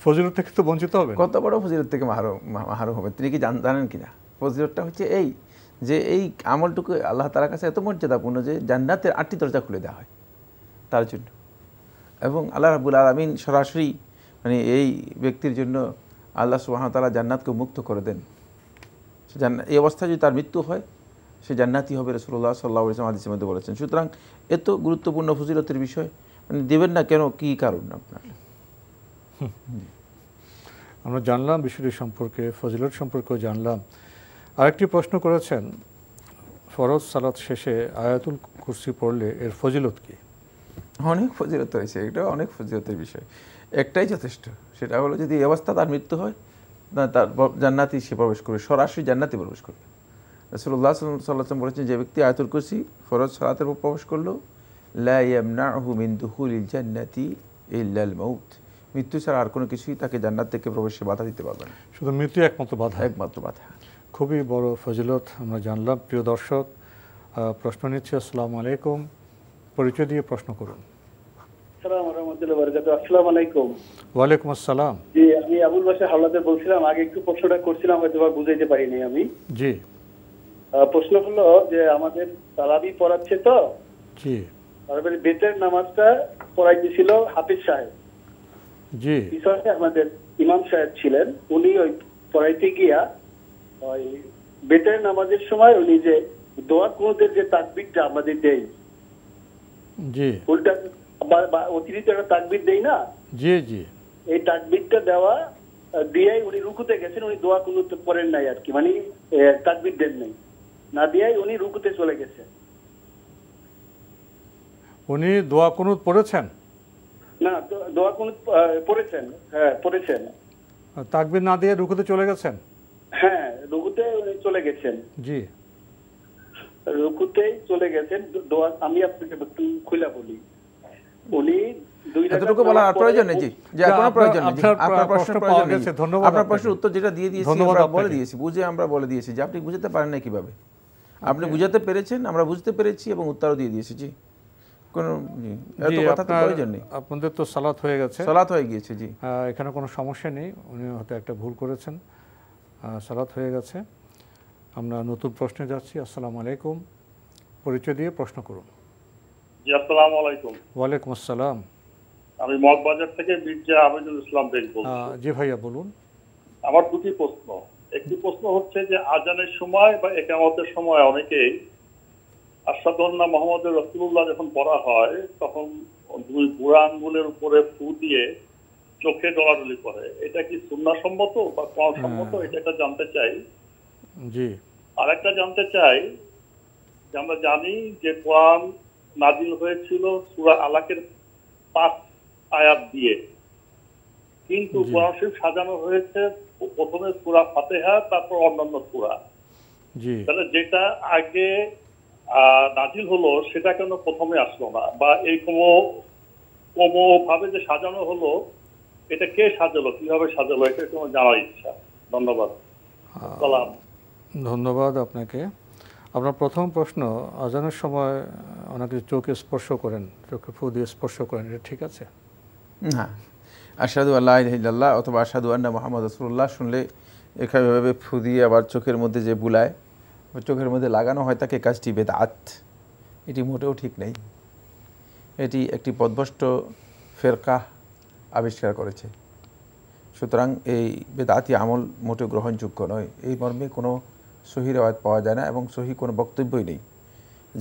ফজিলত থেকে তো বঞ্চিত হবে। কত বড় ফজিলত থেকে মাহরুম হবে তিনি কি জানেন কিনা? ফজিলতটা হচ্ছে এই যে এই আমলটুকু আল্লাহ তাআলার কাছে এত মর্যাদাপূর্ণ যে জান্নাতের 8টি দরজা খুলে দেওয়া হয় তার জন্য, এবং আল্লাহ রাব্বুল আলামিন সরাসরি মানে এই ব্যক্তির জন্য আল্লাহ সুবহানাহু ওয়া তাআলা জান্নাতকে মুক্ত করে দেন। এই অবস্থায় যদি তার মৃত্যু হয় সে জান্নাতি হবে, রাসূলুল্লাহ সাল্লাল্লাহু আলাইহি ওয়াসাল্লাম হাদিসের মধ্যে বলেছেন। সুতরাং এত গুরুত্বপূর্ণ ফজিলতের বিষয় মানে দেবেন না কেন, কি কারণ আপনার? আমরা জানলাম বিষয়টি সম্পর্কে, ফজিলত সম্পর্কেও জানলাম। আরেকটি প্রশ্ন করেছেন, ফরজ সালাত শেষে আয়াতুল কুরসি পড়লে এর ফজিলত কি? অনেক ফজিলত রয়েছে, এটা অনেক ফজিলতের বিষয়। একটাই যথেষ্ট, সেটা হলো যদি এই অবস্থা তার মৃত্যু হয় না, তার জান্নাতি সে প্রবেশ করবে, সরাসরি জান্নাতি প্রবেশ করবে। রাসূলুল্লাহ সাল্লাল্লাহু আলাইহি ওয়াসাল্লাম বলেছেন, যে ব্যক্তি আয়াতুল কুরসি ফরজ সালাতের উপর প্রবেশ করলো, লা ইয়ামনাহু মিন দুখুলিল জান্নাতি ইল্লাল মাউত, মৃত্যু ছাড়া আর কোনো কিছুই তাকে জান্নাত থেকে প্রবেশে বাধা দিতে পারবে না। শুধু মৃত্যু একমাত্র বাধা? একমাত্র বাধা। খুবই বড় ফজিলত আমরা জানলাম। প্রিয় দর্শক, প্রশ্ন নিচ্ছি। আসসালামু আলাইকুম, পরিচয় দিয়ে প্রশ্ন করুন। আসসালামু রাহমাতুল্লাহি ওয়া বারাকাতুহু। আসসালামু আলাইকুম। ওয়ালাইকুম আসসালাম। জি, আমি আবুল বাশার হাওলাদার বলছিলাম। আগে একটু প্রশ্নটা করছিলাম, হয়তো বা বুঝাইতে পারিনি আমি। জি, প্রশ্ন হলো যে আমাদের তারাবি পড়াচ্ছে তো, জি, তারপরে বেতের নামাজটা পড়াইতেছিল হাফিজ সাহেব, জি, পিছনে আমাদের ইমাম সাহেব ছিলেন। উনি ওই পড়াইতে গিয়া ওই বেতের নামাজের সময় উনি যে দোয়া কুনুতের যে তাকবীরটা আমাদের দেই, জি, উল্টা অতিরিক্ত একটা তাকবীর দেই না, জি, জি, এই তাকবীরটা দেওয়া দিয়েই উনি রুকুতে গেছেন। উনি দোয়া কুনুত পড়েন নাই আর কি, মানে তাকবীর দেন নাই, না দিয়েই উনি রুকুতে চলে গেছেন। উনি দোয়া কুনুত পড়েছেন? না, দোয়া কুনুত পড়েছেন, হ্যাঁ পড়েছেন। তাকবীর না দিয়ে রুকুতে চলে গেছেন? হ্যাঁ, রুকুতে উনি চলে গেছেন। জি, রুকুতেই চলে গেছেন। দোয়া আমি আপনাকে একটু খুলে বলি, উনি এতটুকু বলার প্রয়োজন নেই। জি, যে কোনো প্রয়োজন নেই। আপনার প্রশ্নের প্রয়োজন নেই। ধন্যবাদ। আপনার প্রশ্নের উত্তর যেটা দিয়ে দিয়েছি আমরা বলে দিয়েছি, বুঝে আমরা বলে দিয়েছি যে আপনি বুঝতে পারেন না কিভাবে। আপনি বুঝাতে পেরেছেন, আমরা বুঝতে পেরেছি এবং উত্তরও দিয়ে দিয়েছি। জি, কোনো এত কথা তো প্রয়োজন নেই। আপনাদের তো সালাত হয়ে গেছে। সালাত হয়ে গিয়েছে। জি, এখানে কোনো সমস্যা নেই। উনি হয়তো একটা ভুল করেছেন, সালাত হয়ে গেছে। আমরা নতুন প্রশ্নে যাচ্ছি। আসসালামু আলাইকুম, পরিচয় দিয়ে প্রশ্ন করুন। জি, আসসালামু আলাইকুম। ওয়ালাইকুম আসসালাম। আমি মগবাজার থেকে মির্জা আমিনুল ইসলাম বেগ বলছি। জি ভাইয়া বলুন। আমার দুটি প্রশ্ন। একটি প্রশ্ন হচ্ছে যে আজানের সময় বা ইকামতের সময় অনেকেই আশহাদু আন্না মুহাম্মাদুর রাসূলুল্লাহ যখন পড়া হয় তখন দুই বুড়া আঙ্গুলের উপরে ফু দিয়ে চোখে ডলাডলি করে। এটা কি সুন্নাহ সম্মত বা কোরআন সম্মত? এটা জানতে চাই। জি। আর একটা জানতে চাই যে আমরা জানি যে কোরআন নাজিল হয়েছিল সূরা আলাকের 5 আয়াত দিয়ে, কিন্তু কোরআন শরীফ সাজানো হয়েছে প্রথমে সূরা ফাতিহা, তারপর অন্যান্য সূরা। জি, তাহলে যেটা আগে নাজিল হলো সেটা কেন প্রথমে আসলো না, বা এই কোন ভাবে যে সাজানো হলো এটা কে সাজালো, কিভাবে সাজালো, এটা একটু জানার ইচ্ছা। ধন্যবাদ। সালাম। ধন্যবাদ আপনাকে। আপনার প্রথম প্রশ্ন, আজানের সময় অনেকে চোখে স্পর্শ করেন, চোখে ফু দিয়ে স্পর্শ করেন, এটা ঠিক আছে? না, আশহাদু আল্লা ইলাহা ইল্লাল্লাহ অথবা আশহাদু আন্না মুহাম্মাদুর রাসূলুল্লাহ শুনলে এভাবে ফু দিয়ে আবার চোখের মধ্যে যে বুলায়, চোখের মধ্যে লাগানো হয়, তাকে কাজটি বেদাত। এটি মোটেও ঠিক নেই। এটি একটি পথভ্রষ্ট ফেরকা আবিষ্কার করেছে। সুতরাং এই বেদাতি আমল মোটেও গ্রহণযোগ্য নয়। এই মর্মে কোনো সহি রিওয়ায়াত পাওয়া যায় না এবং সহি কোনো বক্তব্যই নেই।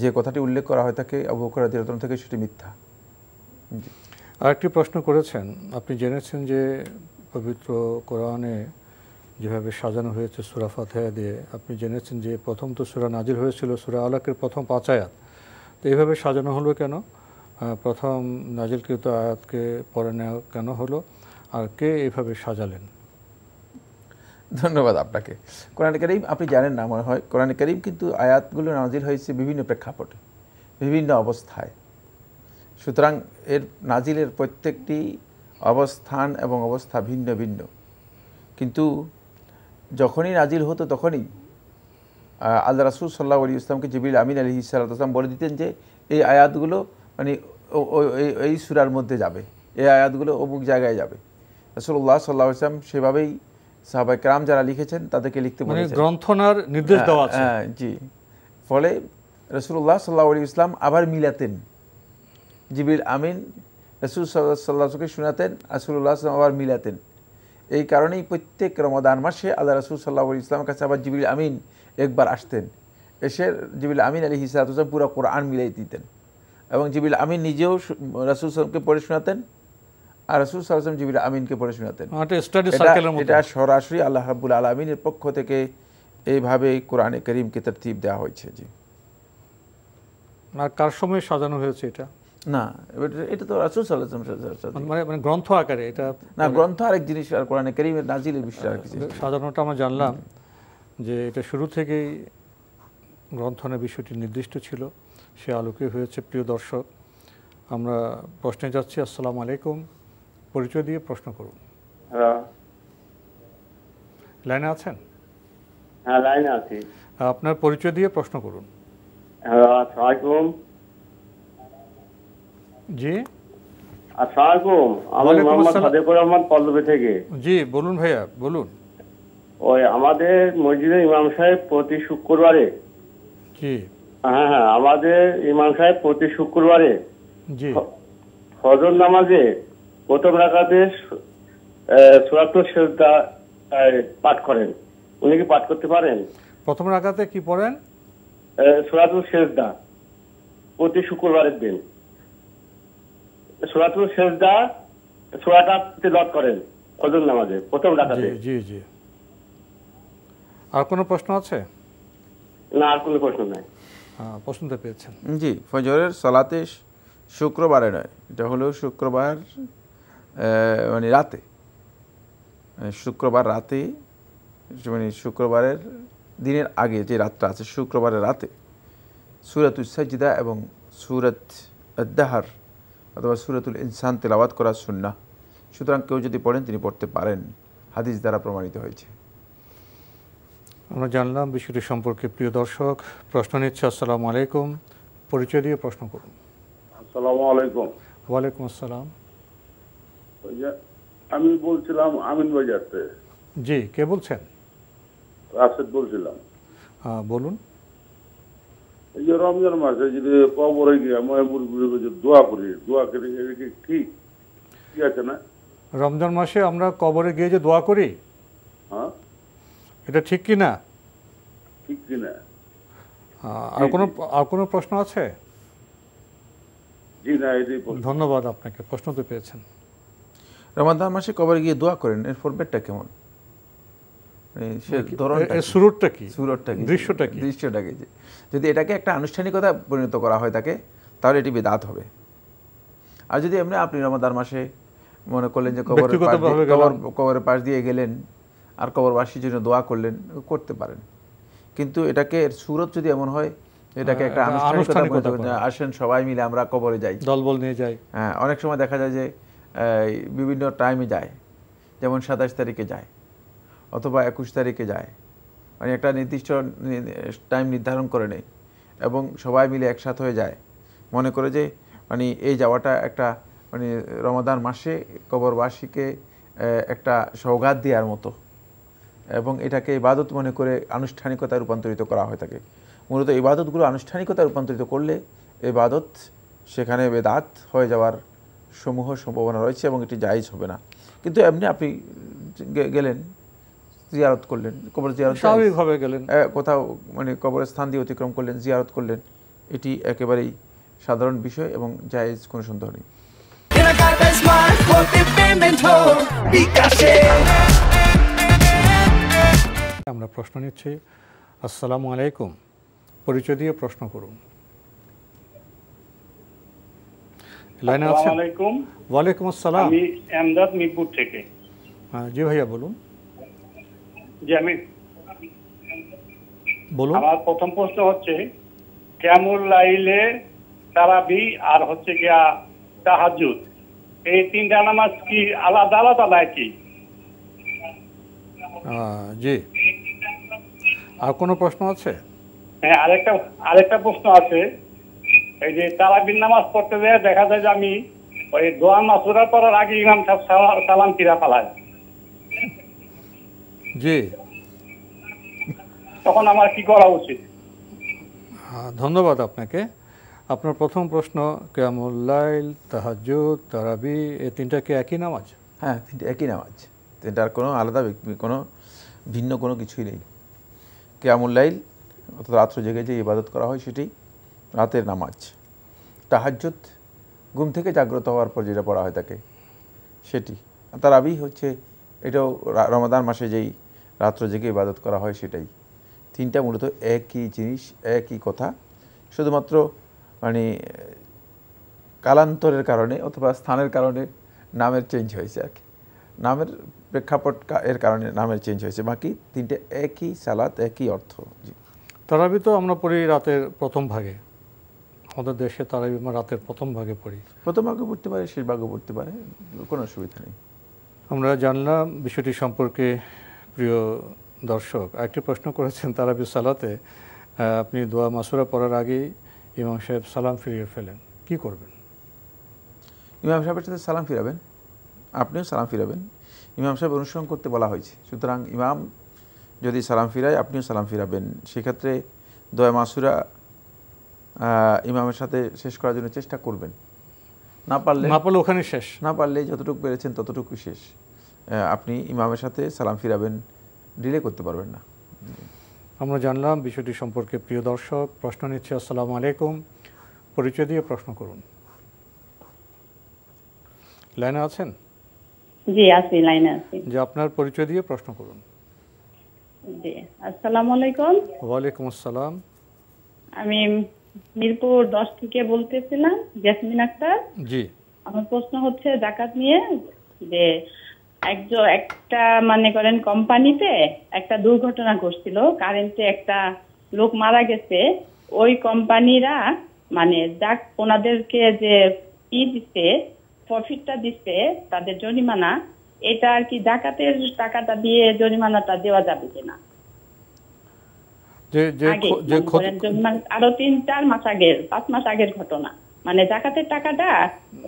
যে কথাটি উল্লেখ করা হয় থাকে আবু বকর রাদিয়াল্লাহু আনহু থেকে, সেটি মিথ্যা। আরেকটি প্রশ্ন করেছেন, আপনি জেনেছেন যে পবিত্র কোরআনে যেভাবে সাজানো হয়েছে সূরা ফাতিহা দিয়ে, আপনি জেনেছেন যে প্রথম তো সূরা নাজিল হয়েছিল সূরা আলাকের প্রথম 5 আয়াত, তো এইভাবে সাজানো হলো কেন? প্রথম নাজিলকৃত আয়াতকে পড়ে নেওয়া কেন হলো, আর কে এইভাবে সাজালেন? ধন্যবাদ আপনাকে। কোরআন কারীম আপনি জানেন না মনে হয়, কোরআন কারীম কিন্তু আয়াতগুলো নাজিল হয়েছে বিভিন্ন প্রেক্ষাপটে, বিভিন্ন অবস্থায়। সুতরাং এর নাজিলের প্রত্যেকটি অবস্থান এবং অবস্থা ভিন্ন ভিন্ন, কিন্তু যখনই নাজিল হতো তখনই আল্লাহ রাসূল সাল্লাল্লাহু আলাইহি ওয়াসাল্লামকে জিবরিল আমিন আলাইহিস সালাম বলে দিতেন যে এই আয়াতগুলো মানে এই সূরার মধ্যে যাবে, এই আয়াতগুলো অমুক জায়গায় যাবে। রাসূলুল্লাহ সাল্লাল্লাহু আলাইহি ওয়াসাল্লাম সেভাবেই সাহাবায়ে কেরাম যারা লিখেছেন তাদেরকে লিখতে বলেছেন, মানে গ্রন্থনার নির্দেশ দেওয়া আছে। জি, ফলে রাসূলুল্লাহ সাল্লাল্লাহু আলাইহি ওয়াসাল্লাম আবার মিলাতেন, জিবরিল আমিন রাসূল সাল্লাল্লাহু আলাইহি ওয়াসাল্লামকে শোনাতেন, রাসূলুল্লাহ সাল্লাল্লাহু আলাইহি ওয়াসাল্লাম আবার মিলাতেন। এই কারণেই প্রত্যেক রমাদান মাসে আল্লাহ রাসূল সাল্লাল্লাহু আলাইহি ওয়াসাল্লামের কাছে আবার জিবরিল আমিন একবার আসতেন, এসে জিবরিল আমিন আলাইহিস সালাম পুরো কোরআন মিলাই দিতেন, এবং জিবরিল আমিন নিজেও রাসূল সাল্লাল্লাহু পড়ে শোনাতেন, আর রাসূল সাল্লাল্লাহু আলাইহি ওয়াসাল্লাম জিবরিল আমিনকে পড়ে শোনাতেন। এটা সরাসরি আল্লাহ রাব্বুল আলামিনের পক্ষ থেকে এইভাবে কোরআনে কারীমকে তরতিব দেওয়া হয়েছে। জি, আর কার সময় সাজানো হয়েছে এটা? না, এটা তো রাসূল সাল্লাল্লাহু আলাইহি ওয়াসাল্লাম মানে গ্রন্থ আকারে এটা না, গ্রন্থ আরেক জিনিস, আর কোরআনে কারীমের নাজিলের বিষয় আর কিছু। সাজানোটা আমরা জানলাম যে এটা শুরু থেকেই গ্রন্থনের বিষয়টি নির্দিষ্ট ছিল, সে আলোকে হয়েছে। প্রিয় দর্শক, আমরা প্রশ্নে যাচ্ছি। আসসালামু আলাইকুম, পরিচয় দিয়ে প্রশ্ন করুন। লাইনে আছেন? হ্যাঁ, লাইনে আছি। আপনার পরিচয় দিয়ে প্রশ্ন করুন। আসসালামু আলাইকুম। জি, আসসালামু আলাইকুম। আমি মোহাম্মদ সাদেকুর রহমান পল্লবী থেকে। জি, বলুন ভাইয়া, বলুন। ওই আমাদের মসজিদে ইমাম সাহেব প্রতি শুক্রবারে, জি হ্যাঁ, আমাদের ইমাম সাহেব প্রতি শুক্রবারে জি ফজর নামাজে প্রথম রাকাতে সূরাতুল সিজদা পাঠ করেন। উনি কি পাঠ করতে পারেন? প্রথম রাকাতে কি পড়েন? সূরাতুল সিজদা, প্রতি শুক্রবারের দিন সূরাতুল সিজদা সূরাটা তিলাওয়াত করেন ফজর নামাজে প্রথম রাকাতে। জি জি। আর কোনো প্রশ্ন আছে? না, আর কোনো প্রশ্ন নাই। প্রশ্নটা পেয়েছেন? জি, ফজরের সালাতে শুক্রবারে নয়, এটা হলো শুক্রবার মানে রাতে, শুক্রবার রাতে, মানে শুক্রবারের দিনের আগে যে রাতটা আছে শুক্রবারের রাতে সূরাতুস সাজদা এবং সূরাত আদ-দাহর অথবা সূরাতুল ইনসান তেলাওয়াত করা সুন্নাহ। সুতরাং কেউ যদি পড়েন তিনি পড়তে পারেন, হাদিস দ্বারা প্রমাণিত হয়েছে। আমরা জানলাম বিষয়টি সম্পর্কে। প্রিয় দর্শক, প্রশ্ন নিচ্ছে। আসসালামু আলাইকুম, পরিচয় দিয়ে প্রশ্ন করুন। আসসালামু আলাইকুম। ওয়ালাইকুম আসসালাম। আমি বলছিলাম আমিন বাজারতে। জি, কে বলছেন? রাশেদ বলছিলাম। হ্যাঁ, বলুন। এই যে রমজান মাসে যদি কবরে গিয়ে দোয়া করি, দোয়া করি, ঠিক ঠিক আছে না? রমজান মাসে আমরা কবরে গিয়ে যে দোয়া করি, হ্যাঁ, এটা ঠিক কি না? ঠিক কি না? আর কোনো প্রশ্ন আছে? জি না, এটাই। ধন্যবাদ আপনাকে, প্রশ্ন তো পেয়েছেন। রমাদান মাসে কবরে গিয়ে দোয়া করেন, এর ফরম্যাটটা কেমন? সুরটা কি, দৃশ্যটা কি? যদি এটাকে একটা আনুষ্ঠানিকতা পরিণত করা হয় তাকে, তাহলে এটি বিদআত হবে। আর যদি এমনি আপনি রমাদান মাসে মনে করলেন যে কবরের পাশ দিয়ে গেলেন আর কবরবাসীর জন্য দোয়া করলেন, করতে পারেন, কিন্তু এটাকে সুরত যদি এমন হয়, এটাকে একটা আনুষ্ঠানিকতা, আসেন সবাই মিলে আমরা কবরে যাই, দলবল নিয়ে যাই। হ্যাঁ, অনেক সময় দেখা যায় যে বিভিন্ন টাইমে যায়, যেমন 27 তারিখে যায় অথবা 21 তারিখে যায়, মানে একটা নির্দিষ্ট টাইম নির্ধারণ করে নেই এবং সবাই মিলে একসাথে হয়ে যায়, মনে করে যে মানে এই যাওয়াটা একটা মানে রমাদান মাসে কবরবাসীকে একটা সওগাত দেওয়ার মতো, এবং এটাকে ইবাদত মনে করে আনুষ্ঠানিকতায় রূপান্তরিত করা হয় থাকে। মূলত ইবাদতগুলো আনুষ্ঠানিকতায় রূপান্তরিত করলে ইবাদত সেখানে বেদাত হয়ে যাওয়ার সমূহ সম্ভাবনা রয়েছে এবং এটি জায়েজ হবে না। কিন্তু এমনি আপনি গেলেন, জিয়ারত করলেন, কবর জিয়ারত স্বাভাবিকভাবে গেলেন, কোথাও মানে কবরের স্থান দিয়ে অতিক্রম করলেন, জিয়ারত করলেন, এটি একেবারেই সাধারণ বিষয় এবং জায়েজ, কোনো সন্দেহ নেই। টাকাটাই স্মার্ট হতে পেমেন্ট হোক বিকাশে। আমরা প্রশ্ন নিচ্ছি। আসসালামু আলাইকুম, পরিচয় দিয়ে প্রশ্ন করুন। লাইনে আছেন? আসসালামু আলাইকুম। ওয়ালাইকুম আসসালাম। আমি আমদাদ মিরপুর থেকে। জি ভাইয়া বলুন। জি আমি বলুন। আমার প্রথম প্রশ্ন হচ্ছে কিয়ামুল লাইলে, তারাবি আর হচ্ছে গিয়া তাহাজ্জুদ, এই তিনটা নামাজ কি আলাদা আলাদা নাকি? জি, আর কোনো প্রশ্ন আছে? হ্যাঁ, আরেকটা প্রশ্ন আছে। এই যে তারাবির নামাজ পড়তে যায় দেখা যায় যে আমি ওই দোয়া মাসুরা পড়ার আগে ইমাম সাহেব সালাম ফিরা ফেলায়, জি, তখন আমার কি করা উচিত? ধন্যবাদ আপনাকে। আপনার প্রথম প্রশ্ন, কিয়ামুল লাইল, তাহাজ্জুদ, তারাবি, এই তিনটা কি একই নামাজ? হ্যাঁ, তিনটা একই নামাজ, তিনটার কোনো আলাদা কোনো ভিন্ন কোনো কিছুই নেই। কিয়ামুল লাইল অর্থাৎ রাত্র জেগে যে ইবাদত করা হয় সেটি রাতের নামাজ। তাহাজ্জুদ ঘুম থেকে জাগ্রত হওয়ার পর যেটা পড়া হয় তাকে সেটি। তারাবি হচ্ছে এটাও রমাদান মাসে যেই রাত্র জেগে ইবাদত করা হয় সেটাই। তিনটা মূলত একই জিনিস, একই কথা, শুধুমাত্র মানে কালান্তরের কারণে অথবা স্থানের কারণে নামের চেঞ্জ হয়েছে আর কি, নামের প্রেক্ষাপট এর কারণে নামের চেঞ্জ হয়েছে, বাকি তিনটে একই সালাত, একই অর্থ। জি, তারাবি তো আমরা পড়ি রাতের প্রথম ভাগে, আমাদের দেশে তারাবি রাতের প্রথম ভাগে পড়ি। প্রথম ভাগে পড়তে পারে, শেষ ভাগে পড়তে পারে, কোনো অসুবিধা নেই। আমরা জানলাম বিষয়টি সম্পর্কে। প্রিয় দর্শক, একটি প্রশ্ন করেছেন তারাবি সালাতে আপনি দোয়া মাসুরা পড়ার আগেই ইমাম সাহেব সালাম ফিরিয়ে ফেলেন, কি করবেন? ইমাম সাহেবের সাথে সালাম ফিরাবেন, আপনিও সালাম ফিরাবেন। ইমাম সাহেব অনুসরণ করতে বলা হয়েছে, সুতরাং ইমাম যদি সালাম ফিরায় আপনিও সালাম ফিরাবেন। সেক্ষেত্রে দোয়া মাসুরা ইমামের সাথে শেষ করার জন্য চেষ্টা করবেন। না পারলে ওখানে শেষ, না পারলে যতটুকু পেরেছেন ততটুকু শেষ। আপনি ইমামের সাথে সালাম ফিরাবেন, ডিলে করতে পারবেন না। আমরা জানলাম বিষয়টি সম্পর্কে। প্রিয় দর্শক, প্রশ্ন নিচ্ছে। আসসালামু আলাইকুম, পরিচয় দিয়ে প্রশ্ন করুন। লাইনে আছেন? জি আছি, লাইনে আছি। যে আপনার পরিচয় দিয়ে প্রশ্ন করুন। জি, আসসালামু আলাইকুম। ওয়ালাইকুম আসসালাম। আমি মিরপুর 10 থেকে বলতেছিলাম, জেসমিন আক্তার। জি, আমার প্রশ্ন হচ্ছে যাকাত নিয়ে, যে একটা মনে করেন কোম্পানিতে একটা দুর্ঘটনা ঘটছিল, কারেন্টে একটা লোক মারা গেছে। ওই কোম্পানিরা মানে ওনাদেরকে যে দিচ্ছে, প্রফিটটা দিচ্ছে, তাদের জরিমানা, এটা আর কি যাকাতের টাকাটা দিয়ে জরিমানাটা দেওয়া যাবে কিনা? আরো 3-4 মাস আগের, 5 মাস আগের ঘটনা, মানে যাকাতের টাকাটা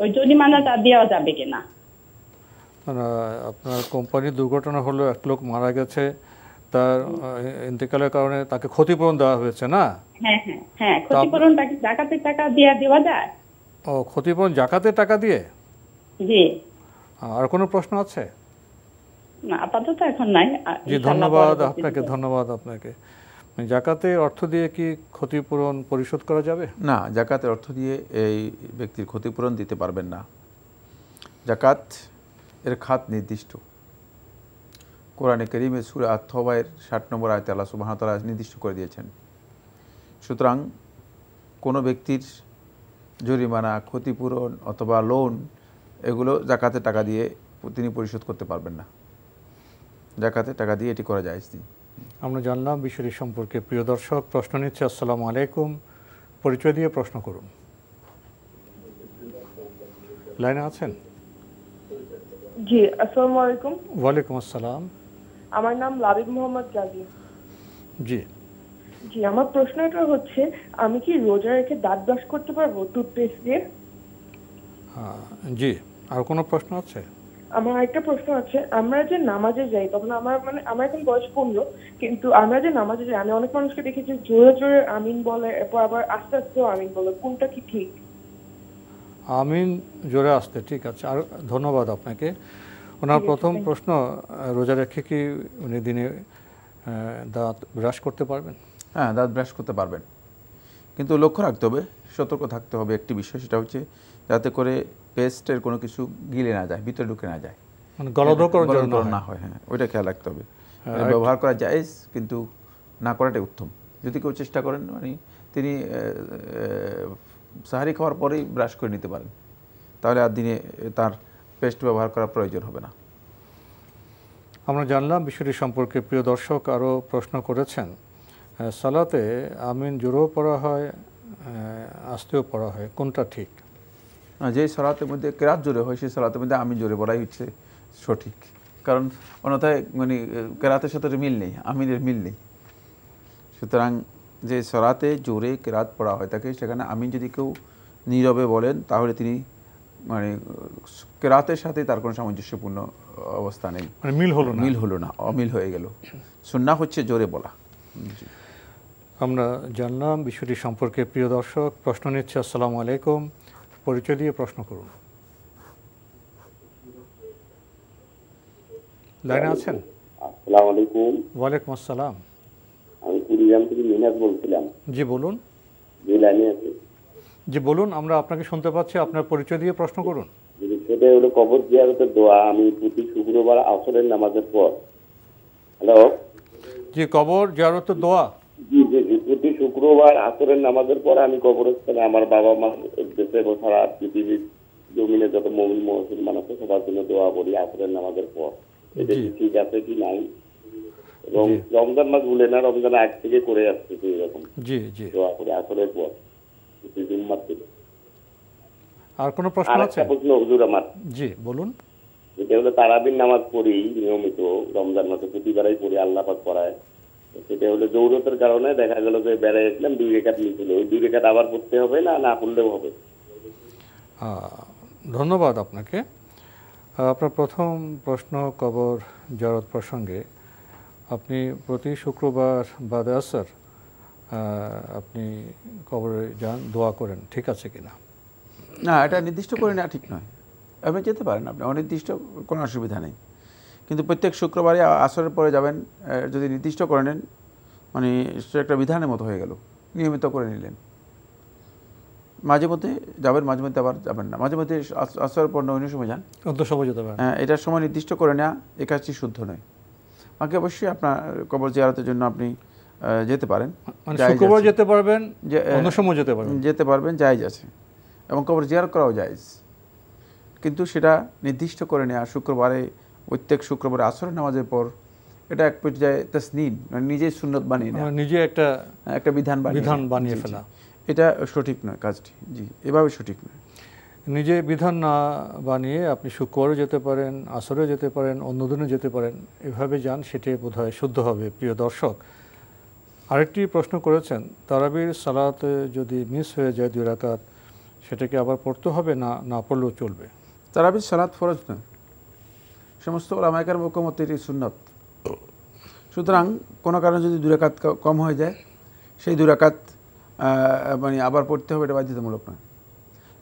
ওই জরিমানাটা দেওয়া যাবে কিনা? আপনার কোম্পানির দুর্ঘটনা হলো, এক লোক মারা গেছে, তার ইন্তেকালের কারণে তাকে ক্ষতিপূরণ দেওয়া হয়েছে না? হ্যাঁ হ্যাঁ হ্যাঁ, ক্ষতিপূরণটা কি যাকাতের টাকা দিয়ে দেওয়া যায়? ও, ক্ষতিপূরণ জাকাতের টাকা দিয়ে? জি। আর কোনো প্রশ্ন আছে? না, আপাতত এখন নাই। জি, ধন্যবাদ আপনাকে, ধন্যবাদ আপনাকে। জাকাতের অর্থ দিয়ে কি ক্ষতিপূরণ পরিশোধ করা যাবে? না, জাকাতের অর্থ দিয়ে এই ব্যক্তির ক্ষতিপূরণ দিতে পারবেন না। জাকাত এর খাত নির্দিষ্ট। কোরআনে কারীমে সূরা আত-তাওবার 60 নম্বর আয়াতে আল্লাহ সুবহানাহু ওয়া তাআলা নির্দিষ্ট করে দিয়েছেন। সুতরাং কোনো ব্যক্তির জরিমানা, ক্ষতিপূরণ অথবা লোন, এগুলো জাকাতের টাকা দিয়ে তিনি পরিশোধ করতে পারবেন না। জাকাতের টাকা দিয়ে এটি করা জায়েজ নেই। আমরা জানলাম বিষয়টি সম্পর্কে। প্রিয় দর্শক, প্রশ্ন নিচ্ছে। আসসালামু আলাইকুম, পরিচয় দিয়ে প্রশ্ন করুন। লাইনে আছেন? জি, আসসালামু আলাইকুম। ওয়ালাইকুম আসসালাম। আমার নাম লাবিব মোহাম্মদ গাজী। জি জি, আমার প্রশ্ন এটা হচ্ছে, আমি কি রোজা রেখে দাঁত ব্রাশ করতে পারবো টুথপেস্ট দিয়ে? জি, আর কোনো প্রশ্ন আছে? আমার একটা প্রশ্ন আছে, আমরা যে নামাজে যাই তখন আমার এখন বয়স 15, কিন্তু আমরা যে নামাজে যাই, আমি অনেক মানুষকে দেখেছি জোরে জোরে আমিন বলে, এরপর আবার আস্তে আস্তে আমিন বলে, কোনটা কি ঠিক? আমিন জোরে আসতে, ঠিক আছে। আর ধন্যবাদ আপনাকে। ওনার প্রথম প্রশ্ন, রোজা রেখে কি উনি দিনে দাঁত ব্রাশ করতে পারবেন? হ্যাঁ, দাঁত ব্রাশ করতে পারবেন, কিন্তু লক্ষ্য রাখতে হবে সতর্ক থাকতে হবে একটি বিষয়, সেটা হচ্ছে যাতে করে পেস্টের কোনো কিছু গিলে না যায়, ভিতরে ঢুকে না যায়, মানে গলদকর না হয়। হ্যাঁ, ওইটা খেয়াল রাখতে হবে। ব্যবহার করা জায়েজ, কিন্তু না করাটাই উত্তম। যদি কেউ চেষ্টা করেন, মানে তিনি সাহারি খাওয়ার পরেই ব্রাশ করে নিতে পারেন, তাহলে আর দিনে তার পেস্ট ব্যবহার করার প্রয়োজন হবে না। আমরা জানলাম বিষয়টি সম্পর্কে। প্রিয় দর্শক আরও প্রশ্ন করেছেন, সালাতে আমিন জোরেও পড়া হয়, আস্তেও পড়া হয়, কোনটা ঠিক? যে সালাতের মধ্যে কেরাত জোরে হয়, সেই সালাতের মধ্যে আমিন জোরে পড়াই হচ্ছে সঠিক, কারণ অন্যথায় মানে কেরাতের সাথে মিল নেই, আমিনের মিল নেই। সুতরাং যে সালাতে জোরে কেরাত পড়া হয় থাকে, সেখানে আমিন যদি কেউ নীরবে বলেন, তাহলে তিনি মানে কেরাতের সাথে তার কোনো সামঞ্জস্যপূর্ণ অবস্থা নেই, মানে মিল হলো না, অমিল হয়ে গেল। সুন্নাহ হচ্ছে জোরে বলা। আমরা জানলাম বিষয়টি সম্পর্কে। প্রিয় দর্শক প্রশ্ন নিচ্ছে। আসসালামু আলাইকুম, পরিচয় দিয়ে প্রশ্ন করুন। লাইনে আছেন? আসসালামু আলাইকুম। ওয়ালাইকুম আসসালাম। আমি কুড়িগ্রাম থেকে মিনাজ বলছিলাম। জি বলুন। জি লাইনে আছে? জি বলুন, আমরা আপনাকে শুনতে পাচ্ছি, আপনার পরিচয় দিয়ে প্রশ্ন করুন। সেটা হলো কবর জিয়ারতের দোয়া। আমি প্রতি শুক্রবার আসরের নামাজের পর। হ্যালো জি, কবর জিয়ারতের দোয়া। জি জি জি, প্রতি শুক্রবার আসরের নামাজের পর আমি কবরস্থানে আমার বাবা মা দেশে সারা পৃথিবীর জমিনে যত মুমিন মুসলমান আছে সবার জন্য দোয়া করি আসরের নামাজের পর। এটা কি ঠিক আছে কি নাই? এবং রমজান মাস ভুলে না, রমজান আগ থেকে করে আসছে এরকম জি জি দোয়া করে আসরের পর জুম্মার থেকে। আর কোনো প্রশ্ন আছে? প্রশ্ন হুজুর আমার। জি বলুন। এটা হলো তারাবির নামাজ পড়ি নিয়মিত রমজান মাসে, প্রতিবারই পড়ি, আল্লাহ পাক পড়ায়। সেটা হলো জরুরতের কারণে দেখা গেল যে বেড়ায় গেছিলাম, 2 রেকাত নিয়েছিল, ওই 2 রেকাত আবার পড়তে হবে না, না পড়লেও হবে? ধন্যবাদ আপনাকে। আপনার প্রথম প্রশ্ন কবর জিয়ারত প্রসঙ্গে। আপনি প্রতি শুক্রবার বাদে আসর আপনি কবরে যান, দোয়া করেন, ঠিক আছে কিনা? না, এটা নির্দিষ্ট করে নেওয়া ঠিক নয়। আপনি যেতে পারেন, আপনি অনির্দিষ্ট কোনো অসুবিধা নেই, কিন্তু প্রত্যেক শুক্রবারে আসরের পরে যাবেন যদি নির্দিষ্ট করে নেন, মানে সে একটা বিধানের মতো হয়ে গেল, নিয়মিত করে নিলেন। মাঝে মধ্যে যাবেন, মাঝে মধ্যে আবার যাবেন না, মাঝে মধ্যে আসরের পর অন্য সময় যান, অন্য সময় যেতে পারেন। হ্যাঁ, এটার সময় নির্দিষ্ট করে নেওয়া এই কাজটি শুদ্ধ নয়। বাকি অবশ্যই আপনার কবর জিয়ারতের জন্য আপনি যেতে পারেন, মানে শুক্রবার যেতে পারবেন, অন্য সময় যেতে পারবেন, জায়েজ আছে, এবং কবর জিয়ারত করাও জায়েজ, কিন্তু সেটা নির্দিষ্ট করে নেওয়া শুক্রবারে, প্রত্যেক শুক্রবারে আসরের নামাজের পর, এটা এক পর্যায়ে তাসনিন, মানে নিজেই সুন্নত বানিয়ে নেওয়া, নিজে একটা বিধান বানিয়ে ফেলা, এটা সঠিক নয় কাজটি। জি, এভাবে সঠিক নয়। নিজে বিধান না বানিয়ে আপনি শুক্রবারও যেতে পারেন, আসরেও যেতে পারেন, অন্য দিনও যেতে পারেন, এভাবে যান, সেটাই বোধহয় শুদ্ধ হবে। প্রিয় দর্শক আরেকটি প্রশ্ন করেছেন, তারাবির সালাতে যদি মিস হয়ে যায় 2 রাকাত, সেটাকে আবার পড়তে হবে না, না পড়লেও চলবে? তারাবির সালাত ফরজ নয়, সমস্ত উলামায়ে কেরামের ঐকমত্যে এটি সুন্নত। সুতরাং কোনো কারণে যদি 2 রাকাত কম হয়ে যায়, সেই 2 রাকাত মানে আবার পড়তে হবে, এটা বাধ্যতামূলক নয়।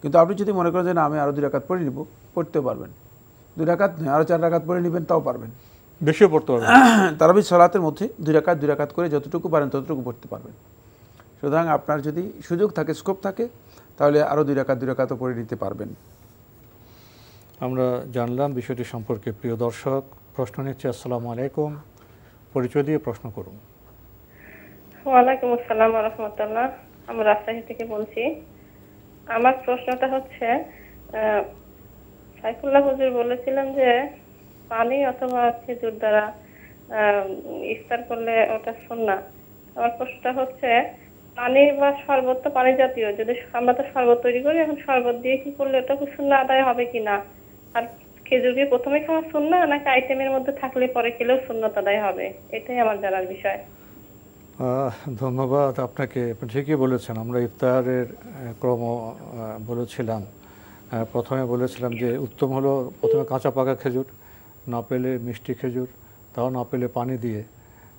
কিন্তু আপনি যদি মনে করেন যে না, আমি আরও 2 রাকাত পড়ে নিব, পড়তেও পারবেন। 2 রাকাত নয়, আরও 4 রাকাত পড়ে নেবেন, তাও পারবেন, বেশিও পড়তে পারবেন। তারাবির সালাতের মধ্যে 2 রাকাত করে যতটুকু পারেন ততটুকু পড়তে পারবেন। সুতরাং আপনার যদি সুযোগ থাকে, স্কোপ থাকে, তাহলে আরও 2 রাকাতও পড়ে নিতে পারবেন। আমরা জানলাম বিষয়টি সম্পর্কে। প্রিয় দর্শক প্রশ্ন নিচ্ছে। আসসালামু আলাইকুম, পরিচয় দিয়ে প্রশ্ন করুন। ওয়ালাইকুম আসসালাম ওয়া রাহমাতুল্লাহ। আমি রাজশাহী থেকে বলছি। আমার প্রশ্নটা হচ্ছে, সাইফুল্লাহ হুজুর বলেছিলেন যে পানি অথবা খেজুর দ্বারা ইফতার করলে ওটা সুন্নাহ। আমার প্রশ্নটা হচ্ছে, পানি বা শরবত তো পানি জাতীয়, যদি আমরা তো শরবত তৈরি করি, এখন শরবত দিয়ে কি করলে ওটা কি সুন্নাহ আদায় হবে কিনা? আর খেজুর কি প্রথমে খাওয়া সুন্নাহ, নাকি আইটেমের মধ্যে থাকলে পরে খেলেও সুন্নাত আদায় হবে? এটাই আমার জানার বিষয়। ধন্যবাদ আপনাকে। ঠিকই বলেছেন। আমরা ইফতারের ক্রম বলেছিলাম, প্রথমে বলেছিলাম যে উত্তম হলো প্রথমে কাঁচা পাকা খেজুর, না পেলে মিষ্টি খেজুর, তাও না পেলে পানি দিয়ে।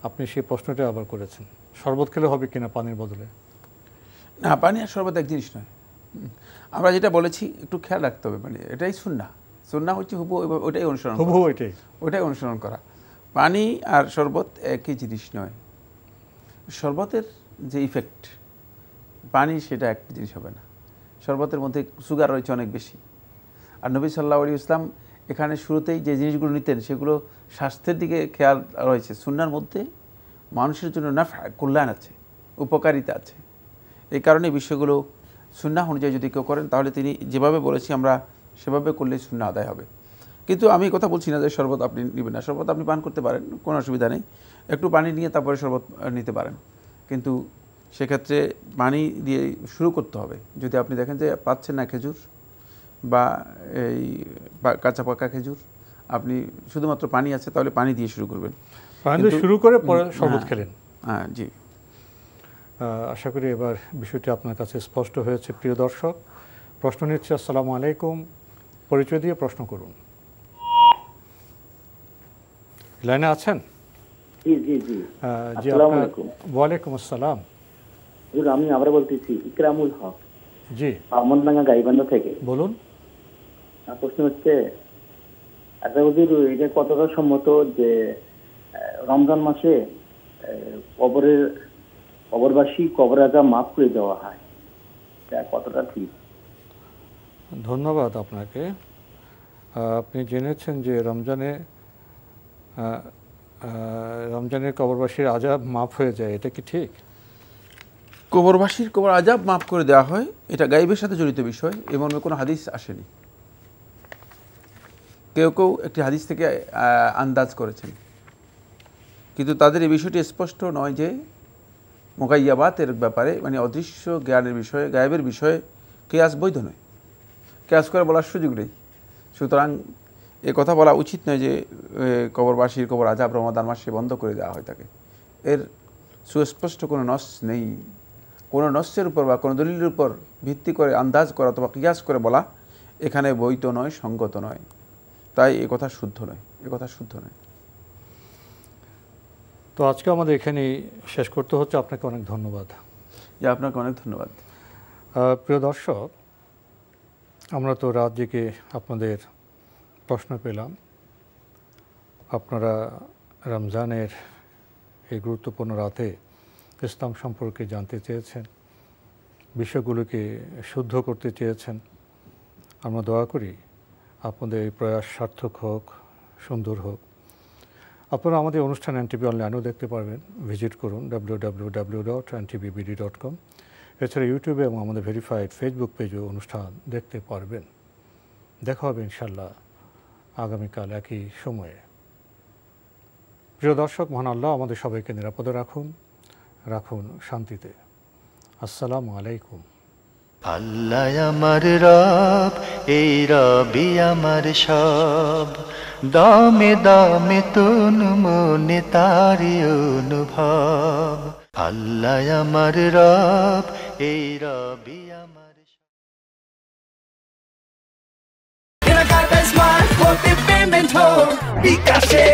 আপনি সেই প্রশ্নটা আবার করেছেন, শরবত খেলে হবে কিনা পানির বদলে? না, পানি আর শরবত এক জিনিস নয়। আমরা যেটা বলেছি একটু খেয়াল রাখতে হবে, মানে এটাই সুন্নাহ হচ্ছে ওইটাই অনুসরণ করা। পানি আর শরবত একই জিনিস নয়। শরবতের যে ইফেক্ট, পানি সেটা একটা জিনিস হবে না। শরবতের মধ্যে সুগার রয়েছে অনেক বেশি। আর নবী সাল্লাল্লাহু আলাইহি ওয়াসাল্লাম এখানে শুরুতেই যে জিনিসগুলো নিতেন সেগুলো স্বাস্থ্যের দিকে খেয়াল রয়েছে। সুন্নাহর মধ্যে মানুষের জন্য নাফা, কল্যাণ আছে, উপকারিতা আছে। এই কারণে বিষয়গুলো সুন্নাহ অনুযায়ী যদি কেউ করেন তাহলে তিনি যেভাবে বলেছি আমরা সেভাবে করলে সুন্নাহ আদায় হবে। কিন্তু আমি কথা বলছি না যে শরবত আপনি নেবেন না, শরবত আপনি পান করতে পারেন, কোনো অসুবিধা নেই। একটু পানি নিয়ে তারপরে শরবত নিতে পারেন, কিন্তু সেক্ষেত্রে পানি দিয়ে শুরু করতে হবে। যদি আপনি দেখেন যে পাচ্ছেন না খেজুর বা এই কাঁচা পাকা খেজুর, আপনি শুধুমাত্র পানি আছে, তাহলে পানি দিয়ে শুরু করবেন, পানি দিয়ে শুরু করে পরে শরবত খেলেন। হ্যাঁ জি, আশা করি এবার বিষয়টি আপনার কাছে স্পষ্ট হয়েছে। প্রিয় দর্শক, প্রশ্ন নিচ্ছে। আসসালামু আলাইকুম, পরিচয় দিয়ে প্রশ্ন করুন। লাইনে আছেন? জি জি জি, আসসালামু আলাইকুম। ওয়ালাইকুম আসসালাম। আমি আবার বলতেছি ইকরামুল হক, জি, আমনডাঙ্গা গাইবান্ধা থেকে। বলুন। প্রশ্ন হচ্ছে, আচ্ছা হুজুর, এটা কতটা সম্মত যে রমজান মাসে কবরবাসী কবর আযাব মাফ করে দেওয়া হয়, এটা কতটা ঠিক? ধন্যবাদ আপনাকে। আপনি জেনেছেন যে রমজানে কবরবাসীর আযাব মাফ হয়ে যায়, এটা কি ঠিক? কবরবাসীর কবর আযাব মাফ করে দেওয়া হয়, এটা গায়েবের সাথে জড়িত বিষয়, এমন কোনো হাদিস আসেনি। কেউ কেউ একটি হাদিস থেকে আন্দাজ করেছেন, কিন্তু তাদের এই বিষয়টি স্পষ্ট নয় যে মুগাইয়াবাতের ব্যাপারে, মানে অদৃশ্য জ্ঞানের বিষয়ে, গায়েবের বিষয়ে কিয়াস বৈধ নয়, কিয়াস করে বলার সুযোগ নেই। সুতরাং এ কথা বলা উচিত নয় যে কবরবাসীর কবর আযাব রমাদান মাসে বন্ধ করে দেওয়া হয় তাকে। এর সুস্পষ্ট কোনো নস নেই। কোনো নসের উপর বা কোনো দলিলের উপর ভিত্তি করে আন্দাজ করা অথবা কিয়াস করে বলা এখানে বৈধ নয়, সঙ্গত নয়। তাই এ কথা শুদ্ধ নয়, এ কথা শুদ্ধ নয়। তো আজকে আমাদের এখানেই শেষ করতে হচ্ছে। আপনাকে অনেক ধন্যবাদ। আপনাকে অনেক ধন্যবাদ। প্রিয় দর্শক, আমরা তো রাত জেগে আপনাদের প্রশ্ন পেলাম। আপনারা রমজানের এই গুরুত্বপূর্ণ রাতে ইসলাম সম্পর্কে জানতে চেয়েছেন, বিষয়গুলোকে শুদ্ধ করতে চেয়েছেন। আমরা দোয়া করি আপনাদের এই প্রয়াস সার্থক হোক, সুন্দর হোক। আপনারা আমাদের অনুষ্ঠান এনটিভি অনলাইনেও দেখতে পারবেন, ভিজিট করুন www.ntvbd.com। এছাড়া ইউটিউবে এবং আমাদের ভেরিফাইড ফেসবুক পেজেও অনুষ্ঠান দেখতে পারবেন। দেখা হবে ইনশাল্লাহ আগামীকাল একই সময়ে। প্রিয় দর্শক, মহান আল্লাহ আমাদের সবাইকে নিরাপদে রাখুন শান্তিতে। আসসালামু আলাইকুম। আল্লাহ আমার রব, এই রবি আমার সব, দামে দামে তুন মনে তারি অনুভব। আল্লাহ আমার রব, এই রবি আমার সব। কেনাকাটায় স্মার্ট হতে পেমেন্ট হোক বিকাশে।